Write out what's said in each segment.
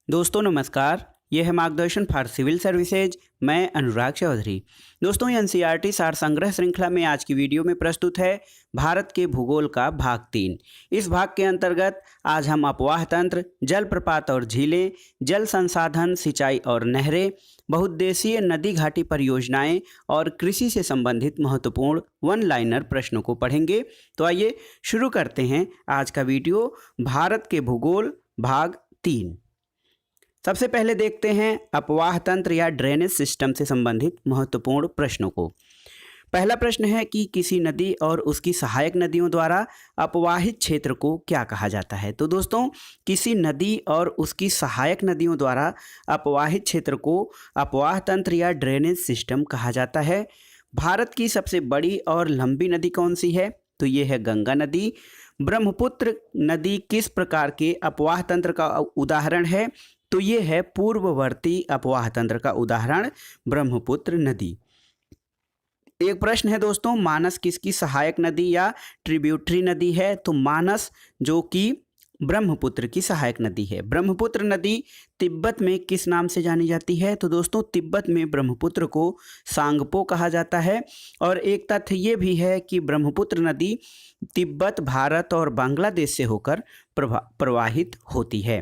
दोस्तों नमस्कार। यह है मार्गदर्शन फॉर सिविल सर्विसेज। मैं अनुराग चौधरी। दोस्तों ये एनसीईआरटी सार संग्रह श्रृंखला में आज की वीडियो में प्रस्तुत है भारत के भूगोल का भाग 3। इस भाग के अंतर्गत आज हम अपवाह तंत्र, जलप्रपात और झीलें, जल संसाधन, सिंचाई और नहरें, बहुउद्देशीय नदी घाटी परियोजनाएं और कृषि से संबंधित महत्वपूर्ण वन लाइनर प्रश्नों को पढ़ेंगे। तो आइए शुरू करते हैं आज का वीडियो, भारत के भूगोल भाग 3। सबसे पहले देखते हैं अपवाह तंत्र या ड्रेनेज सिस्टम से संबंधित महत्वपूर्ण प्रश्नों को। पहला प्रश्न है कि किसी नदी और उसकी सहायक नदियों द्वारा अपवाहित क्षेत्र को क्या कहा जाता है। तो दोस्तों किसी नदी और उसकी सहायक नदियों द्वारा अपवाहित क्षेत्र को अपवाह तंत्र या ड्रेनेज सिस्टम कहा जाता है। भारत की सबसे बड़ी और लंबी नदी कौन सी है? तो ये है गंगा नदी। ब्रह्मपुत्र नदी किस प्रकार के अपवाह तंत्र का उदाहरण है? तो ये है पूर्ववर्ती अपवाह तंत्र का उदाहरण ब्रह्मपुत्र नदी। एक प्रश्न है दोस्तों, मानस किसकी सहायक नदी या ट्रिब्यूटरी नदी है? तो मानस जो कि ब्रह्मपुत्र की सहायक नदी है। ब्रह्मपुत्र नदी तिब्बत में किस नाम से जानी जाती है? तो दोस्तों तिब्बत में ब्रह्मपुत्र को सांगपो कहा जाता है। और एक तथ्य ये भी है कि ब्रह्मपुत्र नदी तिब्बत, भारत और बांग्लादेश से होकर प्रवाहित होती है।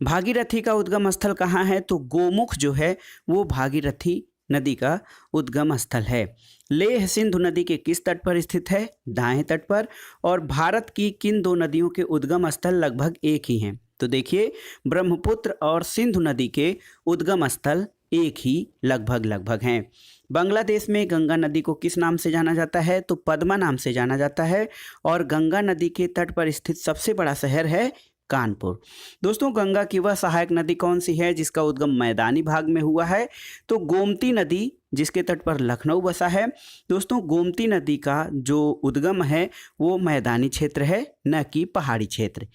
भागीरथी का उद्गम स्थल कहाँ है? तो गोमुख जो है वो भागीरथी नदी का उद्गम स्थल है। लेह सिंधु नदी के किस तट पर स्थित है? दाएं तट पर। और भारत की किन दो नदियों के उद्गम स्थल लगभग एक ही हैं? तो देखिए ब्रह्मपुत्र और सिंधु नदी के उद्गम स्थल एक ही लगभग हैं। बांग्लादेश में गंगा नदी को किस नाम से जाना जाता है? तो पद्मा नाम से जाना जाता है। और गंगा नदी के तट पर स्थित सबसे बड़ा शहर है कानपुर। दोस्तों गंगा की वह सहायक नदी कौन सी है जिसका उद्गम मैदानी भाग में हुआ है? तो गोमती नदी, जिसके तट पर लखनऊ बसा है। दोस्तों गोमती नदी का जो उद्गम है वो मैदानी क्षेत्र है, न कि पहाड़ी क्षेत्र।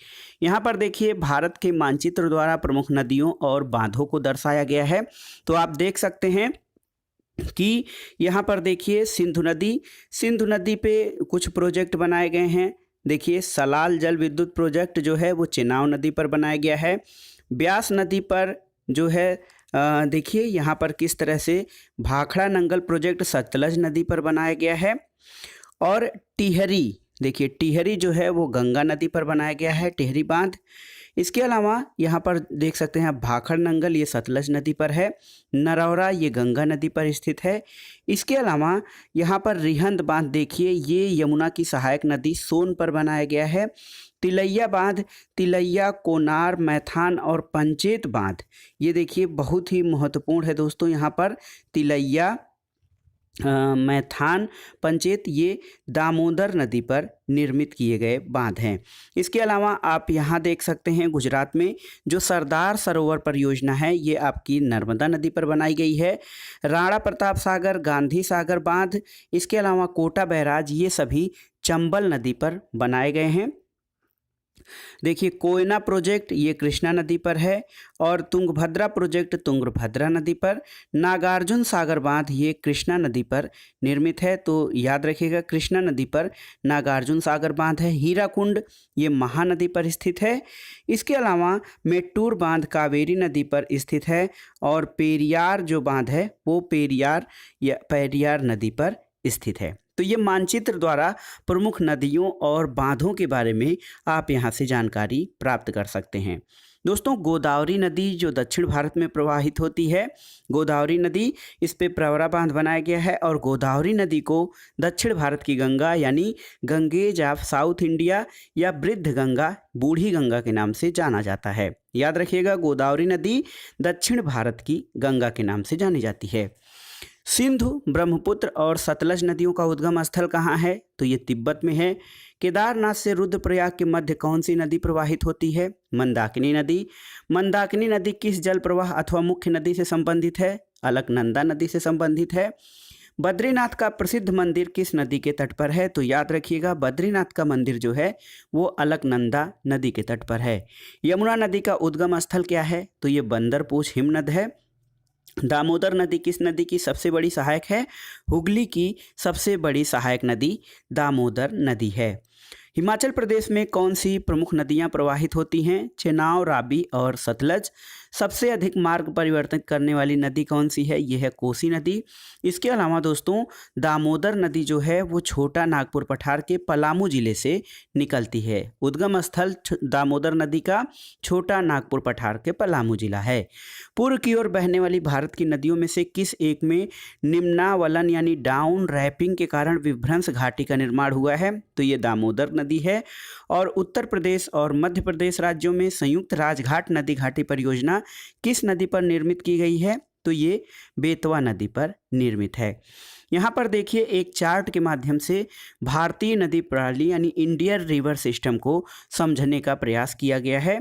यहाँ पर देखिए भारत के मानचित्र द्वारा प्रमुख नदियों और बांधों को दर्शाया गया है। तो आप देख सकते हैं कि यहाँ पर देखिए सिंधु नदी पे कुछ प्रोजेक्ट बनाए गए हैं। देखिए सलाल जल विद्युत प्रोजेक्ट जो है वो चेनाब नदी पर बनाया गया है। ब्यास नदी पर जो है देखिए यहाँ पर किस तरह से भाखड़ा नंगल प्रोजेक्ट सतलज नदी पर बनाया गया है। और टिहरी, देखिए टिहरी जो है वो गंगा नदी पर बनाया गया है, टिहरी बांध। इसके अलावा यहाँ पर देख सकते हैं आप भाखड़ नंगल, ये सतलज नदी पर है। नरौरा ये गंगा नदी पर स्थित है। इसके अलावा यहाँ पर रिहंद बांध देखिए, ये यमुना की सहायक नदी सोन पर बनाया गया है। तिलैया बांध, तिलैया, कोनार, मैथान और पंचेत बांध, ये देखिए बहुत ही महत्वपूर्ण है दोस्तों। यहाँ पर तिलैया, मैथान, पंचेत ये दामोदर नदी पर निर्मित किए गए बांध हैं। इसके अलावा आप यहाँ देख सकते हैं गुजरात में जो सरदार सरोवर परियोजना है ये आपकी नर्मदा नदी पर बनाई गई है। राणा प्रताप सागर, गांधी सागर बांध, इसके अलावा कोटा बैराज, ये सभी चंबल नदी पर बनाए गए हैं। देखिए कोयना प्रोजेक्ट ये कृष्णा नदी पर है। और तुंगभद्रा प्रोजेक्ट तुंगभद्रा नदी पर। नागार्जुन सागर बांध ये कृष्णा नदी पर निर्मित है, तो याद रखिएगा कृष्णा नदी पर नागार्जुन सागर बांध है। हीराकुंड ये महानदी पर स्थित है। इसके अलावा मेट्टूर बांध कावेरी नदी पर स्थित है। और पेरियार जो बांध है वो पेरियार नदी पर स्थित है। तो ये मानचित्र द्वारा प्रमुख नदियों और बांधों के बारे में आप यहाँ से जानकारी प्राप्त कर सकते हैं। दोस्तों गोदावरी नदी जो दक्षिण भारत में प्रवाहित होती है, गोदावरी नदी, इस पे प्रवरा बांध बनाया गया है। और गोदावरी नदी को दक्षिण भारत की गंगा यानी गंगेज ऑफ साउथ इंडिया या वृद्ध गंगा, बूढ़ी गंगा के नाम से जाना जाता है। याद रखिएगा गोदावरी नदी दक्षिण भारत की गंगा के नाम से जानी जाती है। सिंधु, ब्रह्मपुत्र और सतलज नदियों का उद्गम स्थल कहाँ है? तो ये तिब्बत में है। केदारनाथ से रुद्रप्रयाग के मध्य कौन सी नदी प्रवाहित होती है? मंदाकिनी नदी। मंदाकिनी नदी किस जल प्रवाह अथवा मुख्य नदी से संबंधित है? अलकनंदा नदी से संबंधित है। बद्रीनाथ का प्रसिद्ध मंदिर किस नदी के तट पर है? तो याद रखिएगा बद्रीनाथ का मंदिर जो है वो अलकनंदा नदी के तट पर है। यमुना नदी का उद्गम स्थल क्या है? तो ये बंदरपूछ हिमनद है। दामोदर नदी किस नदी की सबसे बड़ी सहायक है? हुगली की सबसे बड़ी सहायक नदी दामोदर नदी है। हिमाचल प्रदेश में कौन सी प्रमुख नदियां प्रवाहित होती हैं? चेनाब, रावी और सतलज। सबसे अधिक मार्ग परिवर्तित करने वाली नदी कौन सी है? यह है कोसी नदी। इसके अलावा दोस्तों दामोदर नदी जो है वो छोटा नागपुर पठार के पलामू जिले से निकलती है। उद्गम स्थल दामोदर नदी का छोटा नागपुर पठार के पलामू जिला है। पूर्व की ओर बहने वाली भारत की नदियों में से किस एक में निम्नावलन यानी डाउन रैपिंग के कारण विभ्रंश घाटी का निर्माण हुआ है? तो ये दामोदर नदी है। और उत्तर प्रदेश और मध्य प्रदेश राज्यों में संयुक्त राजघाट नदी घाटी परियोजना किस नदी पर निर्मित की गई है? तो ये बेतवा नदी पर निर्मित है। यहाँ पर देखिए एक चार्ट के माध्यम से भारतीय नदी प्रणाली यानी इंडियन रिवर सिस्टम को समझने का प्रयास किया गया है।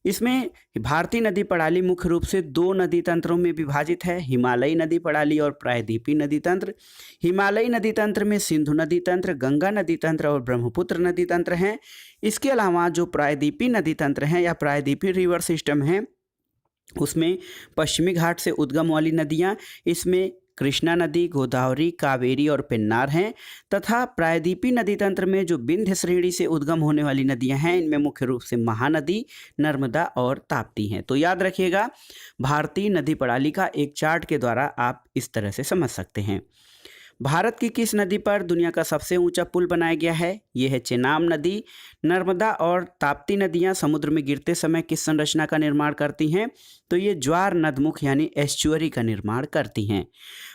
इसमें भारतीय नदी प्रणाली मुख्य रूप से दो नदी तंत्रों में विभाजित है, हिमालयी नदी प्रणाली और प्रायद्वीपीय नदी तंत्र। हिमालयी नदी तंत्र में सिंधु नदी तंत्र, गंगा नदी तंत्र और ब्रह्मपुत्र नदी तंत्र हैं। इसके अलावा जो प्रायद्वीपीय नदी तंत्र हैं या प्रायद्वीपीय रिवर सिस्टम है उसमें पश्चिमी घाट से उद्गम वाली नदियां, इसमें कृष्णा नदी, गोदावरी, कावेरी और पेन्नार हैं। तथा प्रायद्वीपीय नदी तंत्र में जो विंध्य श्रेणी से उद्गम होने वाली नदियां हैं इनमें मुख्य रूप से महानदी, नर्मदा और ताप्ती हैं। तो याद रखिएगा भारतीय नदी प्रणाली का एक चार्ट के द्वारा आप इस तरह से समझ सकते हैं। भारत की किस नदी पर दुनिया का सबसे ऊंचा पुल बनाया गया है? यह है चेनाब नदी। नर्मदा और ताप्ती नदियां समुद्र में गिरते समय किस संरचना का निर्माण करती हैं? तो ये ज्वार नदमुख यानी एस्चुअरी का निर्माण करती हैं।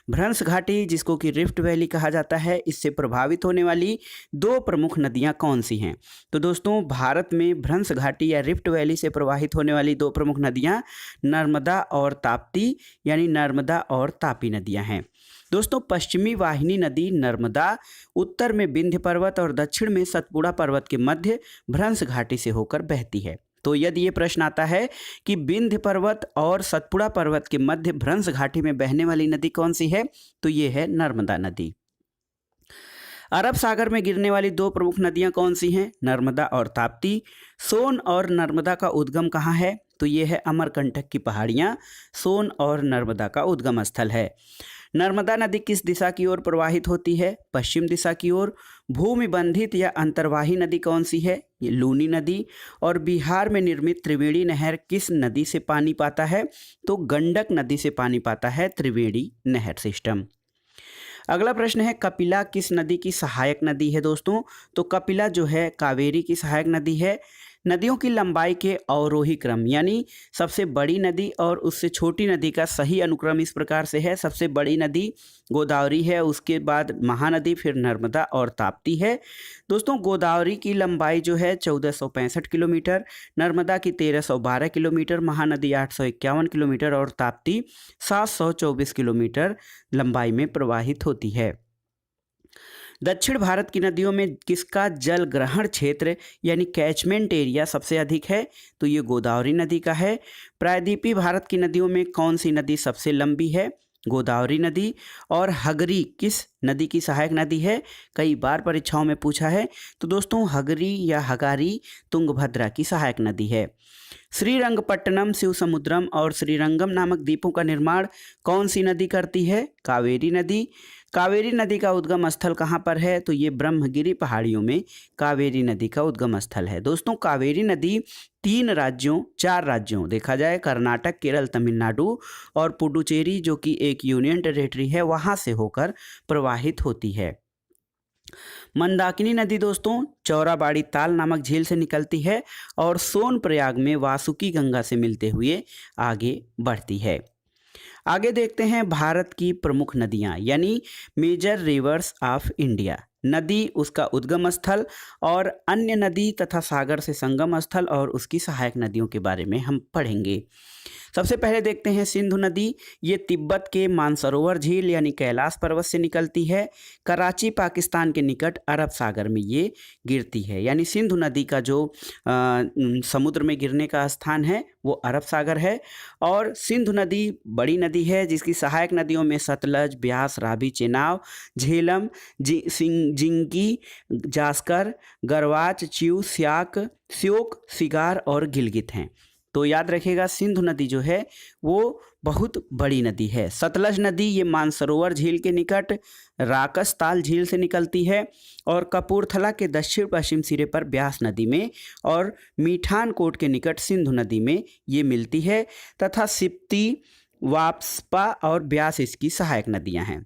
भ्रंश घाटी जिसको कि रिफ्ट वैली कहा जाता है, इससे प्रभावित होने वाली दो प्रमुख नदियां कौन सी हैं? तो दोस्तों भारत में भ्रंश घाटी या रिफ्ट वैली से प्रवाहित होने वाली दो प्रमुख नदियां नर्मदा और ताप्ती यानी नर्मदा और तापी नदियां हैं। दोस्तों पश्चिमी वाहिनी नदी नर्मदा उत्तर में विंध्य पर्वत और दक्षिण में सतपुड़ा पर्वत के मध्य भ्रंश घाटी से होकर बहती है। तो यदि ये प्रश्न आता है कि विंध्य पर्वत और सतपुड़ा पर्वत के मध्य भ्रंश घाटी में बहने वाली नदी कौन सी है? तो ये है नर्मदा नदी। अरब सागर में गिरने वाली दो प्रमुख नदियां कौन सी हैं? नर्मदा और ताप्ती। सोन और नर्मदा का उद्गम कहाँ है? तो ये है अमरकंटक की पहाड़ियाँ सोन और नर्मदा का उद्गम स्थल है। नर्मदा नदी किस दिशा की ओर प्रवाहित होती है? पश्चिम दिशा की ओर। भूमि बंधित या अंतर्वाही नदी कौन सी है? ये लूनी नदी। और बिहार में निर्मित त्रिवेणी नहर किस नदी से पानी पाता है? तो गंडक नदी से पानी पाता है त्रिवेणी नहर सिस्टम। अगला प्रश्न है कपिला किस नदी की सहायक नदी है? दोस्तों तो कपिला जो है कावेरी की सहायक नदी है। नदियों की लंबाई के अवरोही क्रम यानी सबसे बड़ी नदी और उससे छोटी नदी का सही अनुक्रम इस प्रकार से है। सबसे बड़ी नदी गोदावरी है, उसके बाद महानदी, फिर नर्मदा और ताप्ती है। दोस्तों गोदावरी की लंबाई जो है 1465 किलोमीटर, नर्मदा की 1312 किलोमीटर, महानदी 851 किलोमीटर और ताप्ती 724 किलोमीटर लंबाई में प्रवाहित होती है। दक्षिण भारत की नदियों में किसका जल ग्रहण क्षेत्र यानी कैचमेंट एरिया सबसे अधिक है? तो ये गोदावरी नदी का है। प्रायद्वीपीय भारत की नदियों में कौन सी नदी सबसे लंबी है? गोदावरी नदी। और हगरी किस नदी की सहायक नदी है? कई बार परीक्षाओं में पूछा है। तो दोस्तों हगरी या हगारी तुंगभद्रा की सहायक नदी है। श्रीरंगपट्टनम, शिव समुद्रम और श्रीरंगम नामक द्वीपों का निर्माण कौन सी नदी करती है? कावेरी नदी। कावेरी नदी का उद्गम स्थल कहाँ पर है? तो ये ब्रह्मगिरी पहाड़ियों में कावेरी नदी का उद्गम स्थल है। दोस्तों कावेरी नदी चार राज्यों देखा जाए कर्नाटक, केरल, तमिलनाडु और पुडुचेरी जो कि एक यूनियन टेरिटरी है वहाँ से होकर प्रवाहित होती है। मंदाकिनी नदी दोस्तों चौराबाड़ी ताल नामक झील से निकलती है और सोनप्रयाग में वासुकी गंगा से मिलते हुए आगे बढ़ती है। आगे देखते हैं भारत की प्रमुख नदियां यानी मेजर रिवर्स ऑफ इंडिया। नदी, उसका उद्गम स्थल और अन्य नदी तथा सागर से संगम स्थल और उसकी सहायक नदियों के बारे में हम पढ़ेंगे। सबसे पहले देखते हैं सिंधु नदी। ये तिब्बत के मानसरोवर झील यानी कैलाश पर्वत से निकलती है। कराची पाकिस्तान के निकट अरब सागर में ये गिरती है, यानी सिंधु नदी का जो समुद्र में गिरने का स्थान है वो अरब सागर है। और सिंधु नदी बड़ी नदी है जिसकी सहायक नदियों में सतलज, ब्यास, रावी, चेनाब, झेलम, जिंकी, जास्कर, गरवाच, च्यू, श्योक, सिगार और गिलगित हैं। तो याद रखिएगा सिंधु नदी जो है वो बहुत बड़ी नदी है। सतलज नदी ये मानसरोवर झील के निकट राकसताल झील से निकलती है और कपूरथला के दक्षिण पश्चिम सिरे पर ब्यास नदी में और मीठानकोट के निकट सिंधु नदी में ये मिलती है तथा सिप्ती, वापस्पा और ब्यास इसकी सहायक नदियां हैं।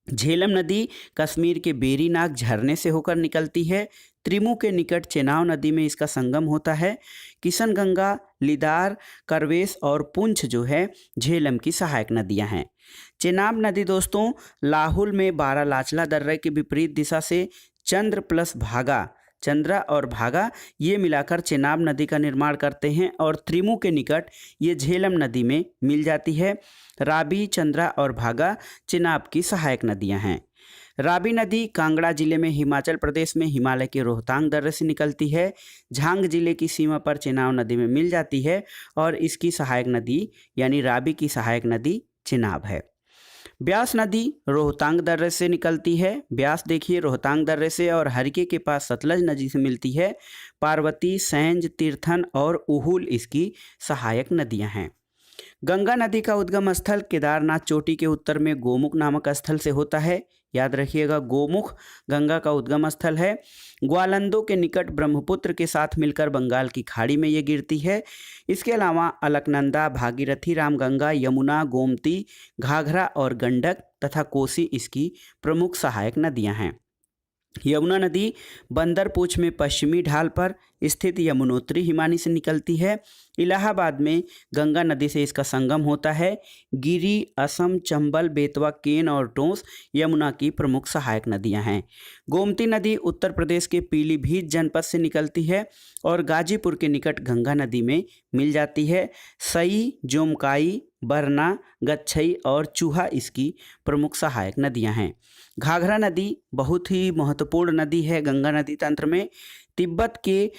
झेलम नदी कश्मीर के बेरीनाग झरने से होकर निकलती है। त्रिमु के निकट चेनाब नदी में इसका संगम होता है। किशनगंगा, लिदार, करवेश और पुंछ जो है झेलम की सहायक नदियां हैं। चेनाब नदी दोस्तों लाहुल में बारालाचला दर्रे के विपरीत दिशा से चंद्रा और भागा ये मिलाकर चेनाब नदी का निर्माण करते हैं और त्रिमु के निकट ये झेलम नदी में मिल जाती है। राबी, चंद्रा और भागा चेनाब की सहायक नदियां हैं। राबी नदी कांगड़ा जिले में हिमाचल प्रदेश में हिमालय के रोहतांग दर्रे से निकलती है। झांग जिले की सीमा पर चेनाब नदी में मिल जाती है और इसकी सहायक नदी यानी राबी की सहायक नदी चेनाब है। ब्यास नदी रोहतांग दर्रे से निकलती है। ब्यास देखिए रोहतांग दर्रे से और हरिके के पास सतलज नदी से मिलती है। पार्वती, सैंज, तीर्थन और उहुल इसकी सहायक नदियां हैं। गंगा नदी का उद्गम स्थल केदारनाथ चोटी के उत्तर में गोमुख नामक स्थल से होता है। याद रखिएगा गोमुख गंगा का उद्गम स्थल है। ग्वालंदों के निकट ब्रह्मपुत्र के साथ मिलकर बंगाल की खाड़ी में ये गिरती है। इसके अलावा अलकनंदा, भागीरथी, रामगंगा, यमुना, गोमती, घाघरा और गंडक तथा कोसी इसकी प्रमुख सहायक नदियां हैं। यमुना नदी बंदरपूछ में पश्चिमी ढाल पर स्थित यमुनोत्री हिमानी से निकलती है। इलाहाबाद में गंगा नदी से इसका संगम होता है। गिरी, असम, चंबल, बेतवा, केन और टोंस यमुना की प्रमुख सहायक नदियां हैं। गोमती नदी उत्तर प्रदेश के पीलीभीत जनपद से निकलती है और गाजीपुर के निकट गंगा नदी में मिल जाती है। सई, जोमकाई, बरना, गच्छई और चूहा इसकी प्रमुख सहायक नदियां हैं। घाघरा नदी बहुत ही महत्वपूर्ण नदी है गंगा नदी तंत्र में। तिब्बत के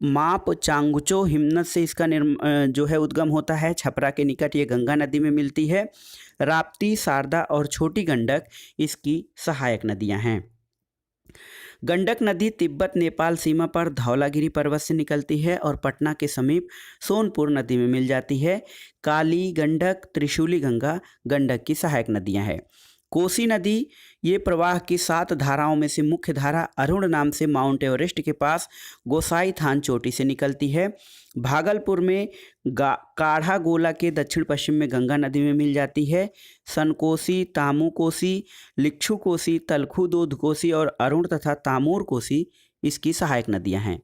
माप चांगचो हिमनद से इसका जो है उद्गम होता है। छपरा के निकट ये गंगा नदी में मिलती है। राप्ती, शारदा और छोटी गंडक इसकी सहायक नदियां हैं। गंडक नदी तिब्बत नेपाल सीमा पर धौलागिरी पर्वत से निकलती है और पटना के समीप सोनपुर नदी में मिल जाती है। काली, गंडक, त्रिशूली गंगा गंडक की सहायक नदियां हैं। कोसी नदी ये प्रवाह की 7 धाराओं में से मुख्य धारा अरुण नाम से माउंट एवरेस्ट के पास गोसाई थान चोटी से निकलती है। भागलपुर में काढ़ा गोला के दक्षिण पश्चिम में गंगा नदी में मिल जाती है। सनकोसी, तामू कोसी, लिच्छू कोसी, तलखू दूध कोसी और अरुण तथा तामूर कोसी इसकी सहायक नदियां हैं।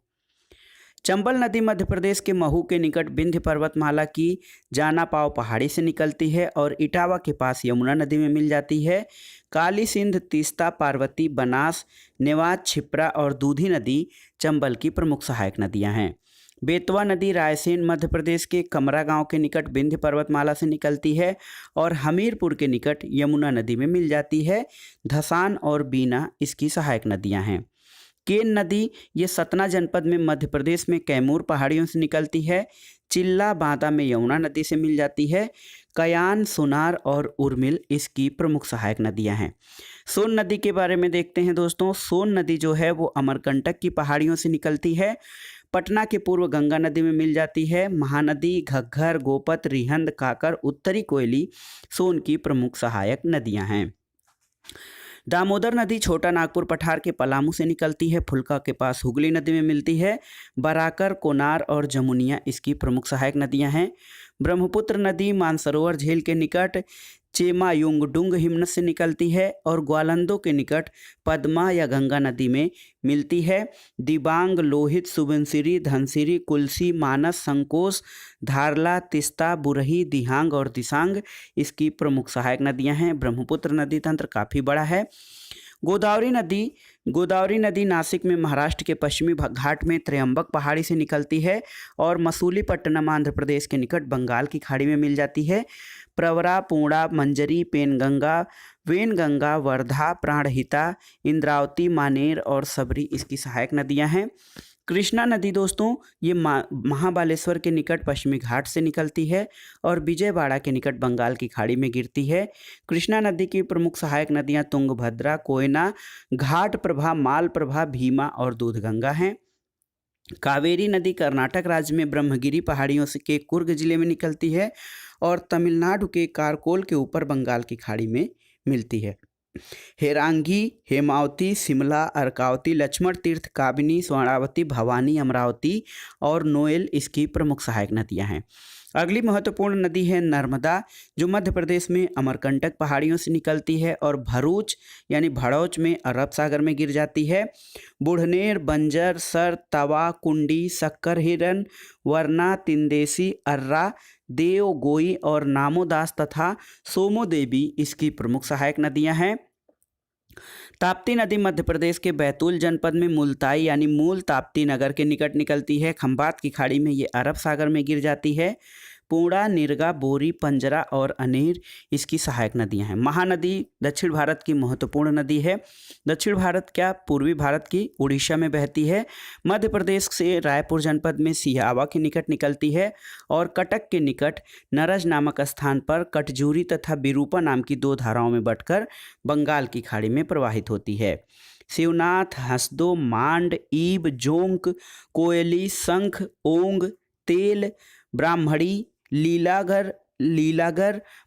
चंबल नदी मध्य प्रदेश के महू के निकट विंध्य पर्वतमाला की जानापाव पहाड़ी से निकलती है और इटावा के पास यमुना नदी में मिल जाती है। काली सिंध, तीस्ता, पार्वती, बनास, नेवाज, छिप्रा और दूधी नदी चंबल की प्रमुख सहायक नदियां हैं। बेतवा नदी रायसेन मध्य प्रदेश के कमरा गांव के निकट विंध्य पर्वतमाला से निकलती है और हमीरपुर के निकट यमुना नदी में मिल जाती है। धसान और बीना इसकी सहायक नदियां हैं। केन नदी ये सतना जनपद में मध्य प्रदेश में कैमूर पहाड़ियों से निकलती है। चिल्ला बांदा में यमुना नदी से मिल जाती है। कयान, सुनार और उर्मिल इसकी प्रमुख सहायक नदियां हैं। सोन नदी के बारे में देखते हैं दोस्तों। सोन नदी जो है वो अमरकंटक की पहाड़ियों से निकलती है। पटना के पूर्व गंगा नदी में मिल जाती है। महानदी, घग्घर, गोपत, रिहंद, काकर, उत्तरी कोयली सोन की प्रमुख सहायक नदियां हैं। दामोदर नदी छोटा नागपुर पठार के पलामू से निकलती है। फुल्का के पास हुगली नदी में मिलती है। बराकर, कोनार और जमुनिया इसकी प्रमुख सहायक नदियां हैं। ब्रह्मपुत्र नदी मानसरोवर झील के निकट चेमायुंगडुंग हिमनद से निकलती है और ग्वालंदों के निकट पद्मा या गंगा नदी में मिलती है। दिबांग, लोहित, सुबनसिरी, धनसिरी, कुलसी, मानस, संकोस, धारला, तिस्ता, बुरही, दिहांग और दिसांग इसकी प्रमुख सहायक नदियां हैं। ब्रह्मपुत्र नदी तंत्र काफ़ी बड़ा है। गोदावरी नदी नासिक में महाराष्ट्र के पश्चिमी घाट में त्र्यंबक पहाड़ी से निकलती है और मसूलीपट्टनम आंध्र प्रदेश के निकट बंगाल की खाड़ी में मिल जाती है। प्रवरा, पूर्णा, मंजरी, पेनगंगा, वेनगंगा, वर्धा, प्राणहिता, इंद्रावती, मानेर और सबरी इसकी सहायक नदियां हैं। कृष्णा नदी दोस्तों ये महाबालेश्वर के निकट पश्चिमी घाट से निकलती है और विजयवाड़ा के निकट बंगाल की खाड़ी में गिरती है। कृष्णा नदी की प्रमुख सहायक नदियां तुंगभद्रा, कोयना, घाट प्रभा, माल प्रभा, भीमा और दूधगंगा हैं। कावेरी नदी कर्नाटक राज्य में ब्रह्मगिरी पहाड़ियों से के कुर्ग जिले में निकलती है और तमिलनाडु के कारकोल के ऊपर बंगाल की खाड़ी में मिलती है। हेरांगी, हेमावती, शिमला, अर्कावती, लक्ष्मण तीर्थ, काबिनी, स्वर्णावती, भवानी, अमरावती और नोएल इसकी प्रमुख सहायक नदियां हैं। अगली महत्वपूर्ण नदी है नर्मदा, जो मध्य प्रदेश में अमरकंटक पहाड़ियों से निकलती है और भरूच यानी भड़ौच में अरब सागर में गिर जाती है। बुढ़नेर, बंजर, सर, तवा, कुंडी, शक्कर हिरन, वरना, तिंदेसी, अर्रा, देव, गोई और नामोदास तथा सोमो देवी इसकी प्रमुख सहायक नदियां हैं। ताप्ती नदी मध्य प्रदेश के बैतूल जनपद में मुल्ताई यानी मूल ताप्ती नगर के निकट निकलती है। खंभात की खाड़ी में ये अरब सागर में गिर जाती है। पूर्णा, निरगा, बोरी, पंजरा और अनेर इसकी सहायक नदियां हैं। महानदी दक्षिण भारत की महत्वपूर्ण नदी है। दक्षिण भारत क्या, पूर्वी भारत की उड़ीसा में बहती है। मध्य प्रदेश से रायपुर जनपद में सिहावा के निकट निकलती है और कटक के निकट नरज नामक स्थान पर कटजूरी तथा बिरूपा नाम की दो धाराओं में बटकर बंगाल की खाड़ी में प्रवाहित होती है। शिवनाथ, हसदो, मांड, ईब, जोंक, कोयली, शंख, ओंग, तेल, ब्राह्मणी, लीलागर,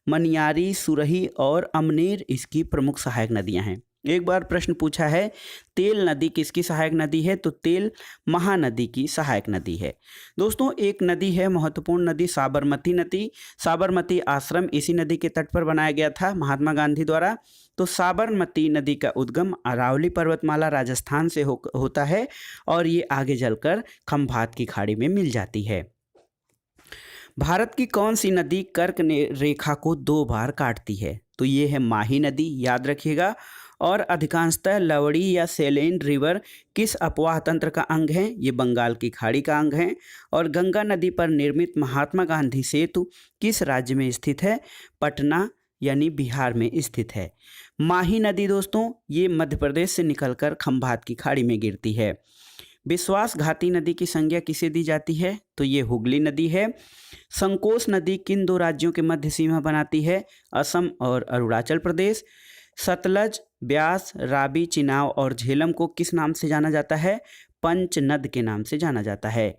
मनियारी, सुरही और अमनेर इसकी प्रमुख सहायक नदियां हैं। एक बार प्रश्न पूछा है तेल नदी किसकी सहायक नदी है, तो तेल महानदी की सहायक नदी है। दोस्तों एक नदी है महत्वपूर्ण नदी साबरमती नदी। साबरमती आश्रम इसी नदी के तट पर बनाया गया था महात्मा गांधी द्वारा। तो साबरमती नदी का उद्गम अरावली पर्वतमाला राजस्थान से होता है और ये आगे चलकर खंभात की खाड़ी में मिल जाती है। भारत की कौन सी नदी कर्क रेखा को 2 बार काटती है, तो ये है माही नदी, याद रखिएगा। और अधिकांशतः लवड़ी या सेलेन रिवर किस अपवाह तंत्र का अंग है, ये बंगाल की खाड़ी का अंग है। और गंगा नदी पर निर्मित महात्मा गांधी सेतु किस राज्य में स्थित है, पटना यानी बिहार में स्थित है। माही नदी दोस्तों ये मध्य प्रदेश से निकलकर खंभात की खाड़ी में गिरती है। विश्वासघाती नदी की संज्ञा किसे दी जाती है, तो ये हुगली नदी है। संकोश नदी किन 2 राज्यों के मध्य सीमा बनाती है, असम और अरुणाचल प्रदेश। सतलज, ब्यास, रावी, चिनाव और झेलम को किस नाम से जाना जाता है, पंचनद के नाम से जाना जाता है।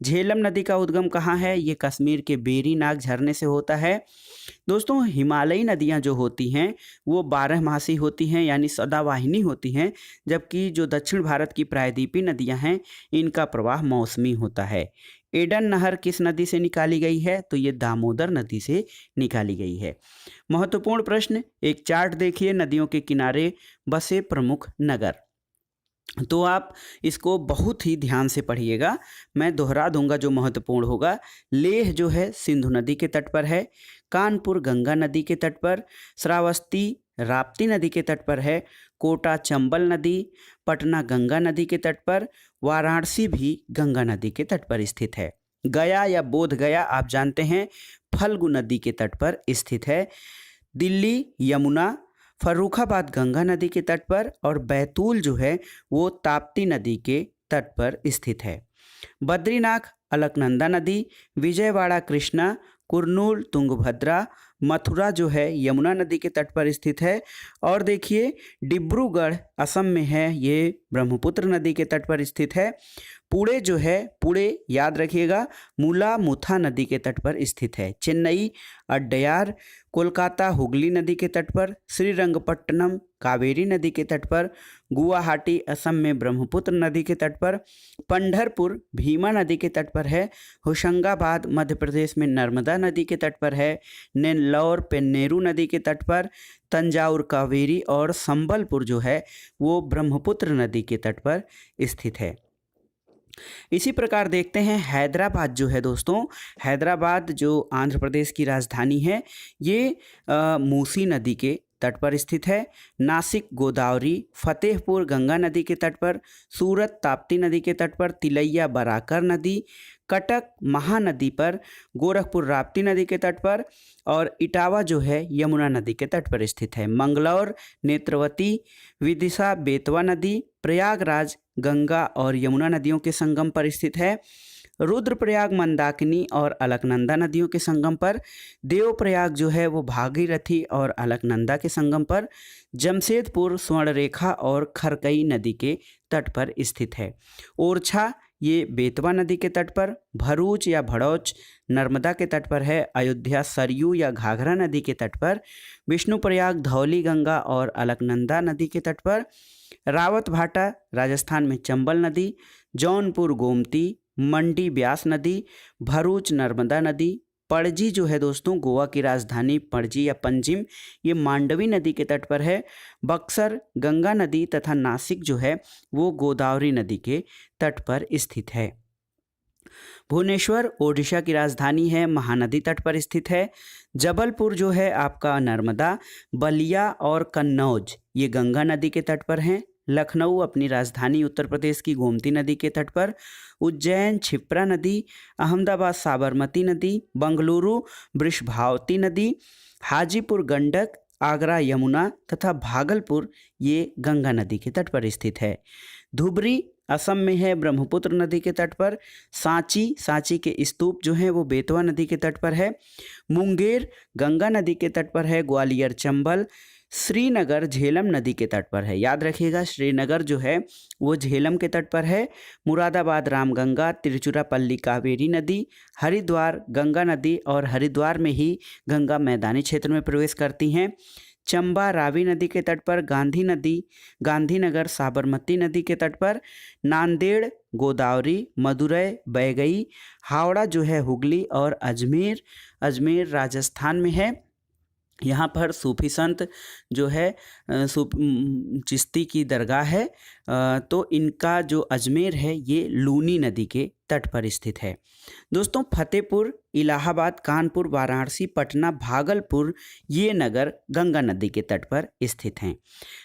झेलम नदी का उद्गम कहाँ है, ये कश्मीर के बेरी नाग झरने से होता है। दोस्तों हिमालयी नदियाँ जो होती हैं वो 12मासी होती हैं यानी सदावाहिनी होती हैं, जबकि जो दक्षिण भारत की प्रायद्वीपीय नदियाँ हैं इनका प्रवाह मौसमी होता है। एडन नहर किस नदी से निकाली गई है, तो ये दामोदर नदी से निकाली गई है। महत्वपूर्ण प्रश्न, एक चार्ट देखिए नदियों के किनारे बसे प्रमुख नगर। तो आप इसको बहुत ही ध्यान से पढ़िएगा, मैं दोहरा दूंगा जो महत्वपूर्ण होगा। लेह जो है सिंधु नदी के तट पर है। कानपुर गंगा नदी के तट पर। श्रावस्ती राप्ती नदी के तट पर है। कोटा चंबल नदी। पटना गंगा नदी के तट पर। वाराणसी भी गंगा नदी के तट पर स्थित है। गया या बोध गया आप जानते हैं फल्गु नदी के तट पर स्थित है। दिल्ली यमुना, फर्रुखाबाद गंगा नदी के तट पर और बैतूल जो है वो ताप्ती नदी के तट पर स्थित है। बद्रीनाथ अलकनंदा नदी, विजयवाड़ा कृष्णा, कुरनूल तुंगभद्रा, मथुरा जो है यमुना नदी के तट पर स्थित है। और देखिए डिब्रूगढ़ असम में है, ये ब्रह्मपुत्र नदी के तट पर स्थित है। पुणे जो है, पुणे याद रखिएगा मुलामुथा नदी के तट पर स्थित है। चेन्नई अड्डयार, कोलकाता हुगली नदी के तट पर। श्रीरंगपट्टनम कावेरी नदी के तट पर। गुवाहाटी असम में ब्रह्मपुत्र नदी के तट पर। पंढरपुर भीमा नदी के तट पर है। होशंगाबाद मध्य प्रदेश में नर्मदा नदी के तट पर है। नेल्लौर पेन्नेरू नदी के तट पर। तंजावुर कावेरी और संबलपुर जो है वो ब्रह्मपुत्र नदी के तट पर स्थित है। इसी प्रकार देखते हैं हैदराबाद जो है दोस्तों, हैदराबाद जो आंध्र प्रदेश की राजधानी है ये मूसी नदी के तट पर स्थित है। नासिक गोदावरी, फतेहपुर गंगा नदी के तट पर। सूरत ताप्ती नदी के तट पर। तिलैया बराकर नदी। कटक महानदी पर। गोरखपुर राप्ती नदी के तट पर और इटावा जो है यमुना नदी के तट पर स्थित है। मंगलौर नेत्रवती, विदिशा बेतवा नदी। प्रयागराज गंगा और यमुना नदियों के संगम पर स्थित है। रुद्रप्रयाग मंदाकिनी और अलकनंदा नदियों के संगम पर। देवप्रयाग जो है वो भागीरथी और अलकनंदा के संगम पर। जमशेदपुर स्वर्णरेखा और खरकई नदी के तट पर स्थित है। ओरछा ये बेतवा नदी के तट पर, भरूच या भड़ौच नर्मदा के तट पर है, अयोध्या सरयू या घाघरा नदी के तट पर, विष्णुप्रयाग धौली गंगा और अलकनंदा नदी के तट पर, रावत भाटा राजस्थान में चंबल नदी, जौनपुर गोमती, मंडी ब्यास नदी, भरूच नर्मदा नदी, पणजी जो है दोस्तों गोवा की राजधानी पणजी या पंजिम, ये मांडवी नदी के तट पर है, बक्सर गंगा नदी तथा नासिक जो है वो गोदावरी नदी के तट पर स्थित है। भुवनेश्वर ओडिशा की राजधानी है, महानदी तट पर स्थित है। जबलपुर जो है आपका नर्मदा, बलिया और कन्नौज ये गंगा नदी के तट पर हैं। लखनऊ अपनी राजधानी उत्तर प्रदेश की गोमती नदी के तट पर, उज्जैन क्षिप्रा नदी, अहमदाबाद साबरमती नदी, बंगलुरु वृषभावती नदी, हाजीपुर गंडक, आगरा यमुना तथा भागलपुर ये गंगा नदी के तट पर स्थित है। धुबरी असम में है, ब्रह्मपुत्र नदी के तट पर। सांची के स्तूप जो हैं वो बेतवा नदी के तट पर है। मुंगेर गंगा नदी के तट पर है। ग्वालियर चंबल, श्रीनगर झेलम नदी के तट पर है। याद रखिएगा श्रीनगर जो है वो झेलम के तट पर है। मुरादाबाद रामगंगा, तिरुचिरापल्ली कावेरी नदी, हरिद्वार गंगा नदी और हरिद्वार में ही गंगा मैदानी क्षेत्र में प्रवेश करती हैं। चंबा रावी नदी के तट पर, गांधी नदी गांधीनगर साबरमती नदी के तट पर, नांदेड़ गोदावरी, मदुरै बैगई, हावड़ा जो है हुगली और अजमेर राजस्थान में है। यहाँ पर सूफी संत जो है चिश्ती की दरगाह है, तो इनका जो अजमेर है ये लूनी नदी के तट पर स्थित है। दोस्तों फतेहपुर, इलाहाबाद, कानपुर, वाराणसी, पटना, भागलपुर ये नगर गंगा नदी के तट पर स्थित हैं।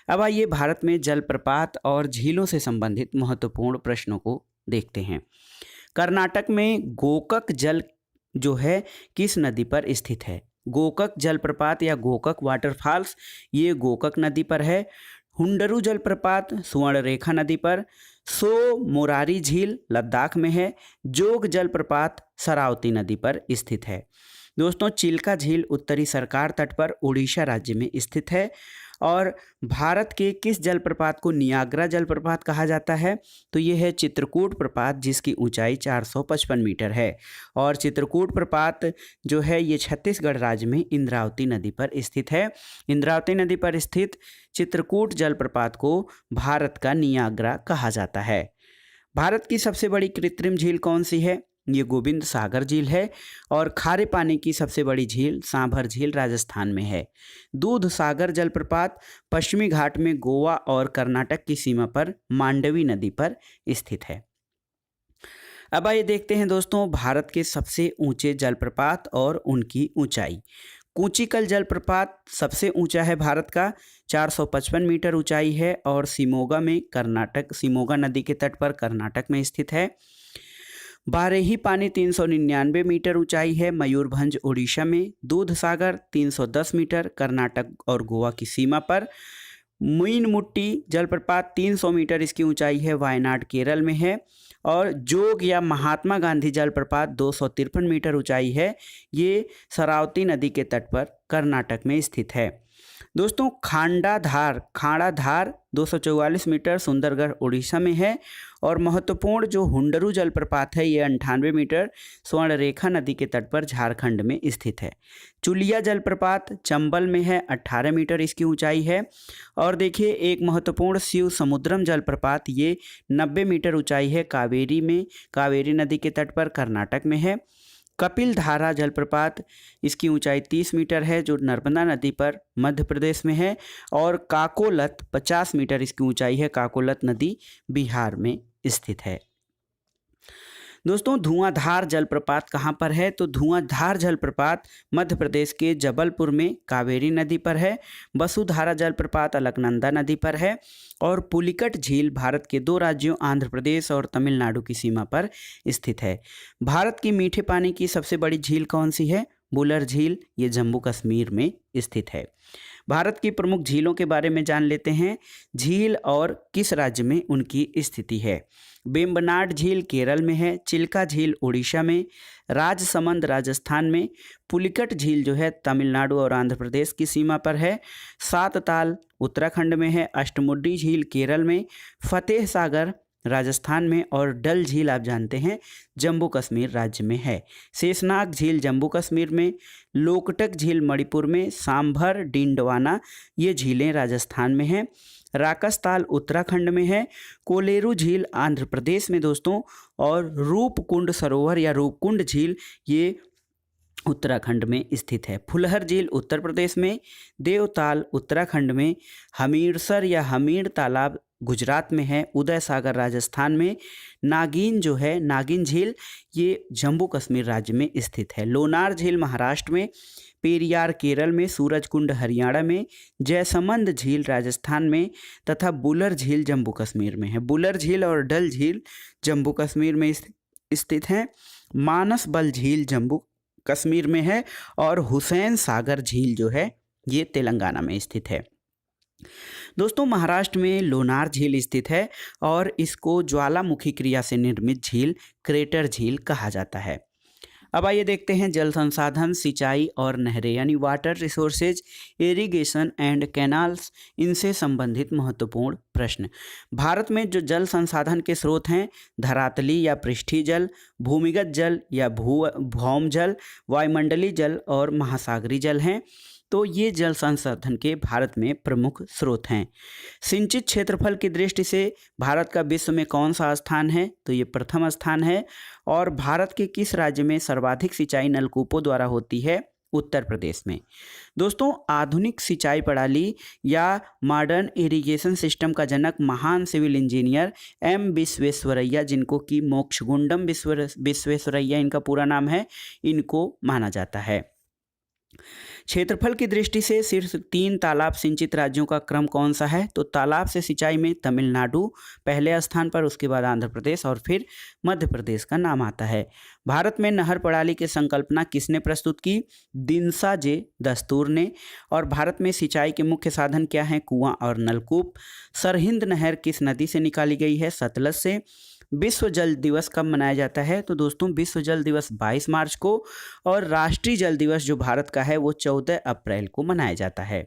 अब आइए भारत में जलप्रपात और झीलों से संबंधित महत्वपूर्ण प्रश्नों को देखते हैं। कर्नाटक में गोकक जल जो है किस नदी पर स्थित है? गोकक जलप्रपात या गोकक वाटरफॉल्स ये गोकक नदी पर है। हुंडरू जलप्रपात सुवर्णरेखा नदी पर। सो मोरारी झील लद्दाख में है। जोग जलप्रपात शरावती नदी पर स्थित है। दोस्तों चिल्का झील उत्तरी सरकार तट पर उड़ीसा राज्य में स्थित है। और भारत के किस जलप्रपात को नियाग्रा जलप्रपात कहा जाता है? तो ये है चित्रकूट प्रपात जिसकी ऊंचाई 455 मीटर है। और चित्रकूट प्रपात जो है ये छत्तीसगढ़ राज्य में इंद्रावती नदी पर स्थित है। इंद्रावती नदी पर स्थित चित्रकूट जलप्रपात को भारत का नियाग्रा कहा जाता है। भारत की सबसे बड़ी कृत्रिम झील कौन सी है? ये गोविंद सागर झील है। और खारे पानी की सबसे बड़ी झील सांभर झील राजस्थान में है। दूध सागर जलप्रपात पश्चिमी घाट में गोवा और कर्नाटक की सीमा पर मांडवी नदी पर स्थित है। अब आइए देखते हैं दोस्तों भारत के सबसे ऊंचे जलप्रपात और उनकी ऊंचाई। कूचिकल जलप्रपात सबसे ऊंचा है भारत का, 455 मीटर ऊंचाई है और सिमोगा नदी के तट पर कर्नाटक में स्थित है। बारेही पानी 399 मीटर ऊंचाई है, मयूरभंज उड़ीसा में। दूध सागर 310 मीटर, कर्नाटक और गोवा की सीमा पर। मीनमुट्टी जलप्रपात 300 मीटर इसकी ऊंचाई है, वायनाड केरल में है। और जोग या महात्मा गांधी जलप्रपात 253 मीटर ऊंचाई है, ये शरावती नदी के तट पर कर्नाटक में स्थित है। दोस्तों खाड़ाधार 244 मीटर सुंदरगढ़ उड़ीसा में है। और महत्वपूर्ण जो हुंडरू जलप्रपात है ये 98 मीटर स्वर्णरेखा नदी के तट पर झारखंड में स्थित है। चुलिया जलप्रपात चंबल में है, 18 मीटर इसकी ऊंचाई है। और देखिए एक महत्वपूर्ण शिव समुद्रम जलप्रपात ये 90 मीटर ऊंचाई है, कावेरी नदी के तट पर कर्नाटक में है। कपिल धारा जलप्रपात इसकी ऊंचाई 30 मीटर है जो नर्मदा नदी पर मध्य प्रदेश में है। और काकोलत 50 मीटर इसकी ऊंचाई है, काकोलत नदी बिहार में स्थित है। दोस्तों धुआंधार जलप्रपात कहाँ पर है? तो धुआंधार जलप्रपात मध्य प्रदेश के जबलपुर में कावेरी नदी पर है। वसुधारा जलप्रपात अलकनंदा नदी पर है। और पुलिकट झील भारत के 2 राज्यों आंध्र प्रदेश और तमिलनाडु की सीमा पर स्थित है। भारत की मीठे पानी की सबसे बड़ी झील कौन सी है? बुलर झील, ये जम्मू कश्मीर में स्थित है। भारत की प्रमुख झीलों के बारे में जान लेते हैं। झील और किस राज्य में उनकी स्थिति है? बेम्बनाड झील केरल में है, चिल्का झील उड़ीसा में, राजसमंद राजस्थान में, पुलिकट झील जो है तमिलनाडु और आंध्र प्रदेश की सीमा पर है, सात ताल उत्तराखंड में है, अष्टमुडी झील केरल में, फतेह सागर राजस्थान में और डल झील आप जानते हैं जम्मू कश्मीर राज्य में है। शेषनाग झील जम्मू कश्मीर में, लोकटक झील मणिपुर में, सांभर डिंडवाना ये झीलें राजस्थान में हैं। राकसताल उत्तराखंड में है, कोलेरू झील आंध्र प्रदेश में दोस्तों, और रूपकुंड सरोवर या रूपकुंड झील ये उत्तराखंड में स्थित है। फुलहर झील उत्तर प्रदेश में, देवताल उत्तराखंड में, हमीरसर या हमीर तालाब गुजरात में है, उदय सागर राजस्थान में, नागिन जो है नागिन झील ये जम्मू कश्मीर राज्य में स्थित है। लोनार झील महाराष्ट्र में, पेरियार केरल में, सूरजकुंड हरियाणा में, जयसमंद झील राजस्थान में तथा बुलर झील जम्मू कश्मीर में है। बुलर झील और डल झील जम्मू कश्मीर में स्थित हैं। मानस बल झील जम्मू कश्मीर में है और हुसैन सागर झील जो है ये तेलंगाना में स्थित है। दोस्तों महाराष्ट्र में लोनार झील स्थित है और इसको ज्वालामुखी क्रिया से निर्मित झील क्रेटर झील कहा जाता है। अब आइए देखते हैं जल संसाधन, सिंचाई और नहरें यानी water resources, irrigation and canals, इनसे संबंधित महत्वपूर्ण प्रश्न। भारत में जो जल संसाधन के स्रोत हैं धरातली या पृष्ठीय जल, भूमिगत जल या भौम जल, वायुमंडलीय जल और महासागरीय जल हैं। तो ये जल संसाधन के भारत में प्रमुख स्रोत हैं। सिंचित क्षेत्रफल की दृष्टि से भारत का विश्व में कौन सा स्थान है? तो ये प्रथम स्थान है। और भारत के किस राज्य में सर्वाधिक सिंचाई नलकूपों द्वारा होती है? उत्तर प्रदेश में। दोस्तों आधुनिक सिंचाई प्रणाली या मॉडर्न इरिगेशन सिस्टम का जनक महान सिविल इंजीनियर एम विश्वेश्वरैया, जिनको कि मोक्षगुंडम विश्वेश्वरैया इनका पूरा नाम है, इनको माना जाता है। क्षेत्रफल की दृष्टि से शीर्ष 3 तालाब सिंचित राज्यों का क्रम कौन सा है? तो तालाब से सिंचाई में तमिलनाडु पहले स्थान पर, उसके बाद आंध्र प्रदेश और फिर मध्य प्रदेश का नाम आता है। भारत में नहर प्रणाली की संकल्पना किसने प्रस्तुत की? दिनसा जे दस्तूर ने। और भारत में सिंचाई के मुख्य साधन क्या हैं? कुआं और नलकूप। सरहिंद नहर किस नदी से निकाली गई है? सतलज से। विश्व जल दिवस कब मनाया जाता है? तो दोस्तों विश्व जल दिवस 22 मार्च को, और राष्ट्रीय जल दिवस जो भारत का है वो 14 अप्रैल को मनाया जाता है।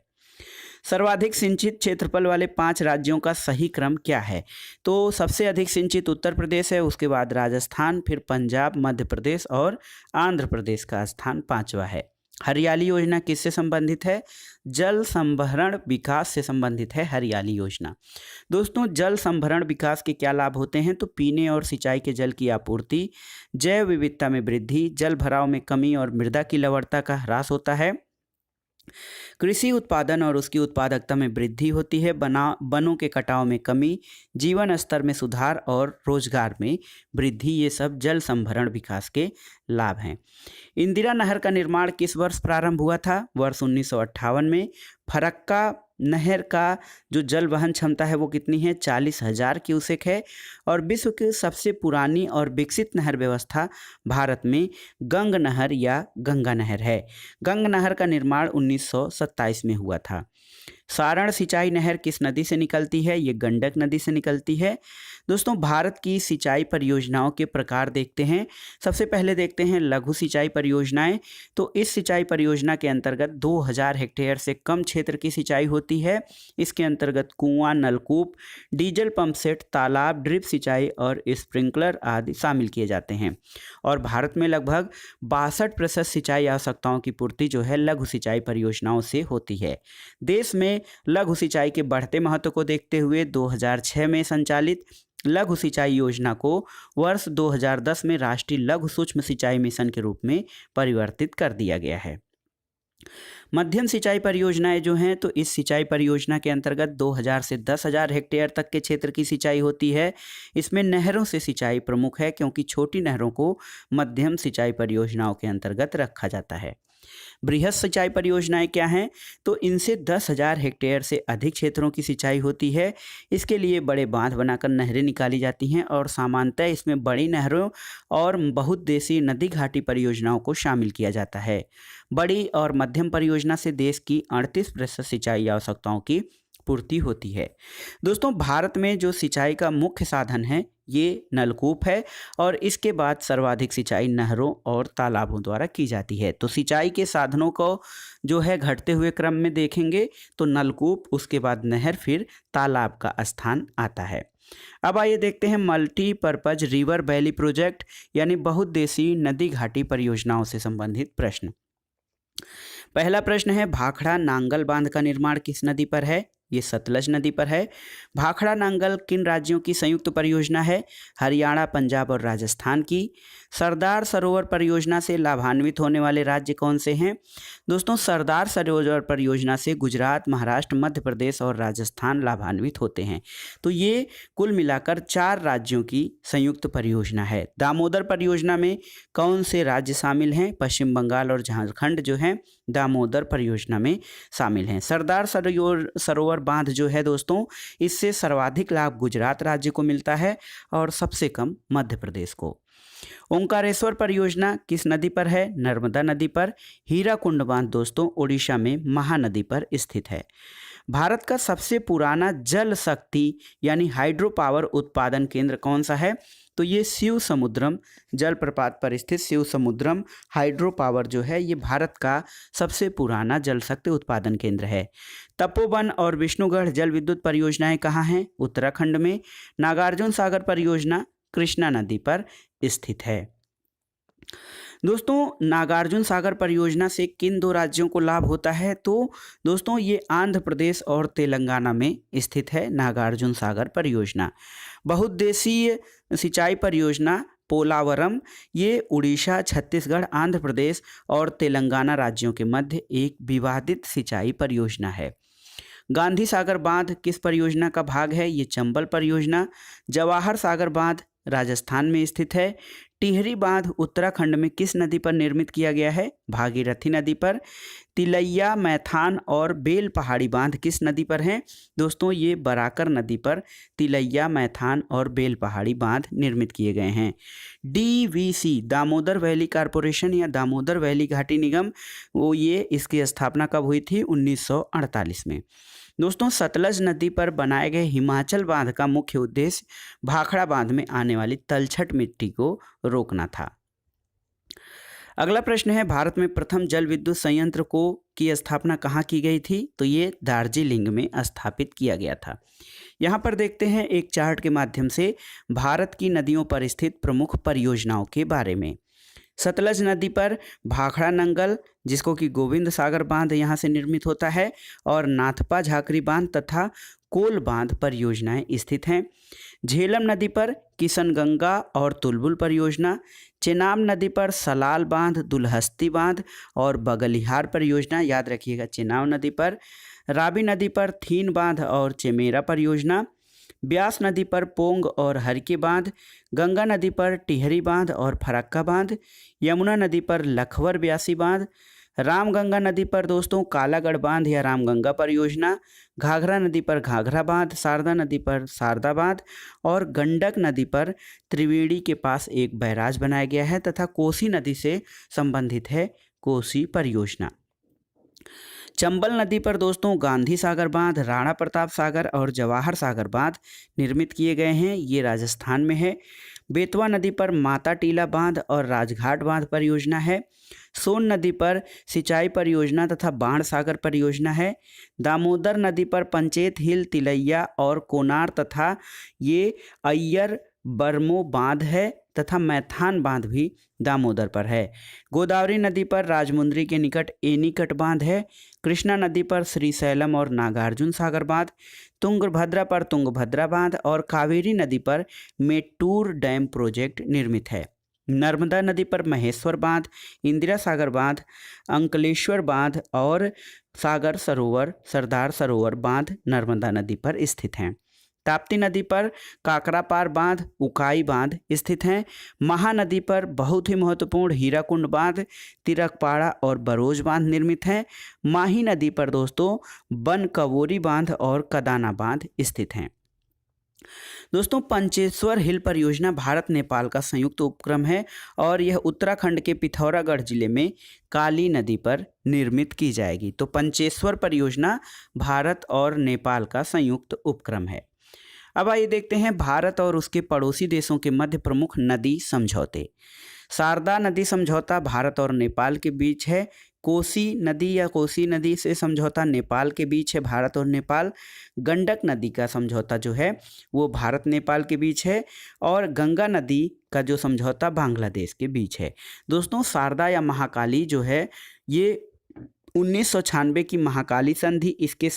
सर्वाधिक सिंचित क्षेत्रफल वाले 5 राज्यों का सही क्रम क्या है? तो सबसे अधिक सिंचित उत्तर प्रदेश है, उसके बाद राजस्थान, फिर पंजाब, मध्य प्रदेश और आंध्र प्रदेश का स्थान 5वां है। हरियाली योजना किससे संबंधित है? जल संभरण विकास से संबंधित है हरियाली योजना। दोस्तों जल संभरण विकास के क्या लाभ होते हैं? तो पीने और सिंचाई के जल की आपूर्ति, जैव विविधता में वृद्धि, जल भराव में कमी और मृदा की लवणता का ह्रास होता है, कृषि उत्पादन और उसकी उत्पादकता में वृद्धि होती है, वनों के कटाव में कमी, जीवन स्तर में सुधार और रोजगार में वृद्धि, ये सब जल संभरण विकास के लाभ हैं। इंदिरा नहर का निर्माण किस वर्ष प्रारंभ हुआ था? वर्ष 1958 में। फरक्का नहर का जो जल वहन क्षमता है वो कितनी है? 40,000 क्यूसेक है। और विश्व की सबसे पुरानी और विकसित नहर व्यवस्था भारत में गंग नहर या गंगा नहर है। गंग नहर का निर्माण 1927 में हुआ था। सारण सिंचाई नहर किस नदी से निकलती है? ये गंडक नदी से निकलती है। दोस्तों भारत की सिंचाई परियोजनाओं के प्रकार देखते हैं। सबसे पहले देखते हैं लघु सिंचाई परियोजनाएं। तो इस सिंचाई परियोजना के अंतर्गत 2000 हेक्टेयर से कम क्षेत्र की सिंचाई होती है। इसके अंतर्गत कुआं, नलकूप, डीजल पंप सेट, तालाब, ड्रिप सिंचाई और स्प्रिंकलर आदि शामिल किए जाते हैं। और भारत में लगभग 62% सिंचाई आवश्यकताओं की पूर्ति जो है लघु सिंचाई परियोजनाओं से होती है। देश में लघु सिंचाई के बढ़ते महत्व को देखते हुए 2006 में संचालित लघु सिंचाई योजना को वर्ष 2010 में राष्ट्रीय लघु सूक्ष्म सिंचाई मिशन के रूप में परिवर्तित कर दिया गया है। मध्यम सिंचाई परियोजनाएं जो हैं तो इस सिंचाई परियोजना के अंतर्गत 2000 से 10,000 हेक्टेयर तक के क्षेत्र की सिंचाई होती है। इसमें नहरों से सिंचाई प्रमुख है क्योंकि छोटी नहरों को मध्यम सिंचाई परियोजनाओं के अंतर्गत रखा जाता है। बृहद सिंचाई परियोजनाएं क्या हैं? तो इनसे 10,000 हेक्टेयर से अधिक क्षेत्रों की सिंचाई होती है। इसके लिए बड़े बांध बनाकर नहरें निकाली जाती हैं और सामान्यतः इसमें बड़ी नहरों और बहुउद्देशीय नदी घाटी परियोजनाओं को शामिल किया जाता है। बड़ी और मध्यम परियोजना से देश की 38% सिंचाई आवश्यकताओं की पूर्ति होती है। दोस्तों भारत में जो सिंचाई का मुख्य साधन है ये नलकूप है और इसके बाद सर्वाधिक सिंचाई नहरों और तालाबों द्वारा की जाती है। तो सिंचाई के साधनों को जो है घटते हुए क्रम में देखेंगे तो नलकूप, उसके बाद नहर, फिर तालाब का स्थान आता है। अब आइए देखते हैं मल्टीपर्पज रिवर वैली प्रोजेक्ट यानी बहुउद्देशीय नदी घाटी परियोजनाओं से संबंधित प्रश्न। पहला प्रश्न है, भाखड़ा नांगल बांध का निर्माण किस नदी पर है? ये सतलज नदी पर है। भाखड़ा नांगल किन राज्यों की संयुक्त परियोजना है? हरियाणा, पंजाब और राजस्थान की। सरदार सरोवर परियोजना से लाभान्वित होने वाले राज्य कौन से हैं? दोस्तों, सरदार सरोवर परियोजना से गुजरात, महाराष्ट्र, मध्य प्रदेश और राजस्थान लाभान्वित होते हैं। तो ये कुल मिलाकर 4 राज्यों की संयुक्त परियोजना है। दामोदर परियोजना में कौन से राज्य शामिल हैं? पश्चिम बंगाल और झारखंड जो हैं दामोदर परियोजना में शामिल हैं। सरदार सरोवर बांध जो है दोस्तों, इससे सर्वाधिक लाभ गुजरात राज्य को मिलता है और सबसे कम मध्य प्रदेश को। ओंकारेश्वर परियोजना किस नदी पर है? नर्मदा नदी पर। हीराकुंड बांध दोस्तों उड़ीसा में महानदी पर स्थित है। भारत का सबसे पुराना जल शक्ति यानी हाइड्रो पावर उत्पादन केंद्र कौन सा है? तो ये शिव समुद्रम जलप्रपात पर स्थित शिव समुद्रम हाइड्रो पावर जो है ये भारत का सबसे पुराना जल शक्ति उत्पादन केंद्र है। तपोवन और विष्णुगढ़ जल विद्युत परियोजनाएं कहाँ हैं? उत्तराखंड में। नागार्जुन सागर परियोजना कृष्णा नदी पर स्थित है। दोस्तों, नागार्जुन सागर परियोजना से किन 2 राज्यों को लाभ होता है? तो दोस्तों ये आंध्र प्रदेश और तेलंगाना में स्थित है नागार्जुन सागर परियोजना। बहुउद्देशीय सिंचाई परियोजना पोलावरम ये उड़ीसा, छत्तीसगढ़, आंध्र प्रदेश और तेलंगाना राज्यों के मध्य एक विवादित सिंचाई परियोजना है। गांधी सागर बांध किस परियोजना का भाग है? ये चंबल परियोजना। जवाहर सागर बांध राजस्थान में स्थित है। टिहरी बांध उत्तराखंड में किस नदी पर निर्मित किया गया है? भागीरथी नदी पर। तिलैया, मैथान और बेल पहाड़ी बांध किस नदी पर हैं? दोस्तों ये बराकर नदी पर तिलैया, मैथान और बेल पहाड़ी बांध निर्मित किए गए हैं। DVC दामोदर वैली कॉरपोरेशन या दामोदर वैली घाटी निगम इसकी स्थापना कब हुई थी? 1948 में। दोस्तों, सतलज नदी पर बनाए गए हिमाचल बांध का मुख्य उद्देश्य भाखड़ा बांध में आने वाली तलछट मिट्टी को रोकना था। अगला प्रश्न है, भारत में प्रथम जल विद्युत संयंत्र की स्थापना कहाँ की गई थी? तो ये दार्जिलिंग में स्थापित किया गया था। यहाँ पर देखते हैं एक चार्ट के माध्यम से भारत की नदियों पर स्थित प्रमुख परियोजनाओं के बारे में। सतलज नदी पर भाखड़ा नंगल जिसको कि गोविंद सागर बांध यहाँ से निर्मित होता है और नाथपा झाकरी बांध तथा कोल बांध परियोजनाएं स्थित हैं। झेलम नदी पर किशनगंगा और तुलबुल परियोजना। चेनाब नदी पर सलाल बांध, दुलहस्ती बांध और बगलिहार परियोजना, याद रखिएगा चेनाब नदी पर। रावी नदी पर थीन बांध और चेमेरा परियोजना। ब्यास नदी पर पोंग और हरकी बांध। गंगा नदी पर टिहरी बांध और फरक्का बांध। यमुना नदी पर लखवर ब्यासी बांध। रामगंगा नदी पर दोस्तों कालागढ़ बांध या रामगंगा परियोजना। घाघरा नदी पर घाघरा बांध। शारदा नदी पर शारदा बांध और गंडक नदी पर त्रिवेणी के पास एक बैराज बनाया गया है तथा कोसी नदी से संबंधित है कोसी परियोजना। चंबल नदी पर दोस्तों गांधी सागर बांध, राणा प्रताप सागर और जवाहर सागर बांध निर्मित किए गए हैं, ये राजस्थान में है। बेतवा नदी पर माता टीला बांध और राजघाट बांध परियोजना है। सोन नदी पर सिंचाई परियोजना तथा बाण सागर परियोजना है। दामोदर नदी पर पंचेत हिल, तिलैया और कोनार तथा ये अय्यर बरमो बांध है तथा मैथान बांध भी दामोदर पर है। गोदावरी नदी पर राजमुंद्री के निकट एनीकट बांध है। कृष्णा नदी पर श्रीशैलम और नागार्जुन सागर बांध। तुंगभद्रा पर तुंगभद्रा बांध और कावेरी नदी पर मेट्टूर डैम प्रोजेक्ट निर्मित है। नर्मदा नदी पर महेश्वर बांध, इंदिरा सागर बांध, अंकलेश्वर बांध और सागर सरोवर, सरदार सरोवर बांध नर्मदा नदी पर स्थित हैं। ताप्ती नदी पर काकरापार बांध, उकाई बांध स्थित हैं। महानदी पर बहुत ही महत्वपूर्ण हीराकुंड बांध, तिरकपाड़ा और बरोज बांध निर्मित हैं। माही नदी पर दोस्तों बनकवोरी बांध और कदाना बांध स्थित हैं। दोस्तों पंचेश्वर हिल परियोजना भारत नेपाल का संयुक्त उपक्रम है और यह उत्तराखंड के पिथौरागढ़ जिले में काली नदी पर निर्मित की जाएगी। तो पंचेश्वर परियोजना भारत और नेपाल का संयुक्त उपक्रम है। अब आइए देखते हैं भारत और उसके पड़ोसी देशों के मध्य प्रमुख नदी समझौते। शारदा नदी समझौता भारत और नेपाल के बीच है। कोसी नदी या कोसी नदी से समझौता नेपाल के बीच है, भारत और नेपाल। गंडक नदी का समझौता जो है वो भारत नेपाल के बीच है, और गंगा नदी का जो समझौता बांग्लादेश के बीच है। दोस्तों, शारदा या महाकाली जो है ये 1996 की महाकाली संधि, इसके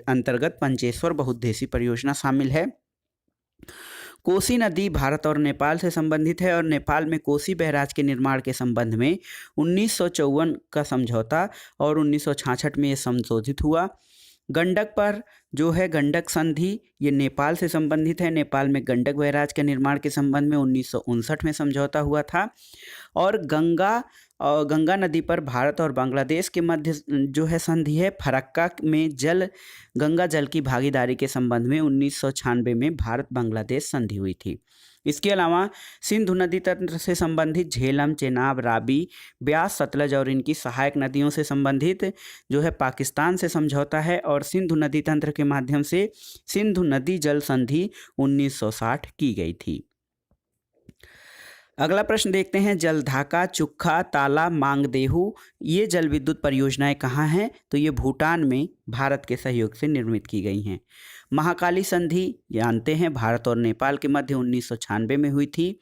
अंतर्गत पंचेश्वर बहुउद्देशीय परियोजना शामिल है। कोसी नदी भारत और नेपाल से संबंधित है, और नेपाल में कोसी बैराज के निर्माण के संबंध में 1954 का समझौता और 1966 में यह संशोधित हुआ। गंडक पर जो है गंडक संधि, ये नेपाल से संबंधित है। नेपाल में गंडक बैराज के निर्माण के संबंध में 1959 में समझौता हुआ था। और गंगा नदी पर भारत और बांग्लादेश के मध्य जो है संधि है, फरक्का में गंगा जल की भागीदारी के संबंध में 1996 में भारत बांग्लादेश संधि हुई थी। इसके अलावा सिंधु नदी तंत्र से संबंधित झेलम, चेनाब, रावी, ब्यास, सतलज और इनकी सहायक नदियों से संबंधित जो है पाकिस्तान से समझौता है, और सिंधु नदी तंत्र के माध्यम से सिंधु नदी जल संधि 1960 की गई थी। अगला प्रश्न देखते हैं, जलढाका, चुक्खा, ताला, मांगदेहू ये जल विद्युत परियोजनाएं कहाँ हैं? तो ये भूटान में भारत के सहयोग से निर्मित की गई हैं। महाकाली संधि जानते हैं भारत और नेपाल के मध्य 1996 में हुई थी।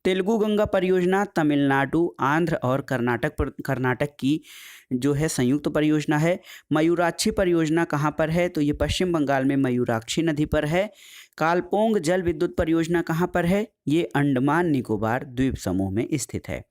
तेलुगु गंगा परियोजना तमिलनाडु, आंध्र और कर्नाटक की जो है संयुक्त परियोजना है। मयूराक्षी परियोजना कहाँ पर है? तो ये पश्चिम बंगाल में मयूराक्षी नदी पर है। कालपोंग जल विद्युत परियोजना कहाँ पर है? ये अंडमान निकोबार द्वीप समूह में स्थित है।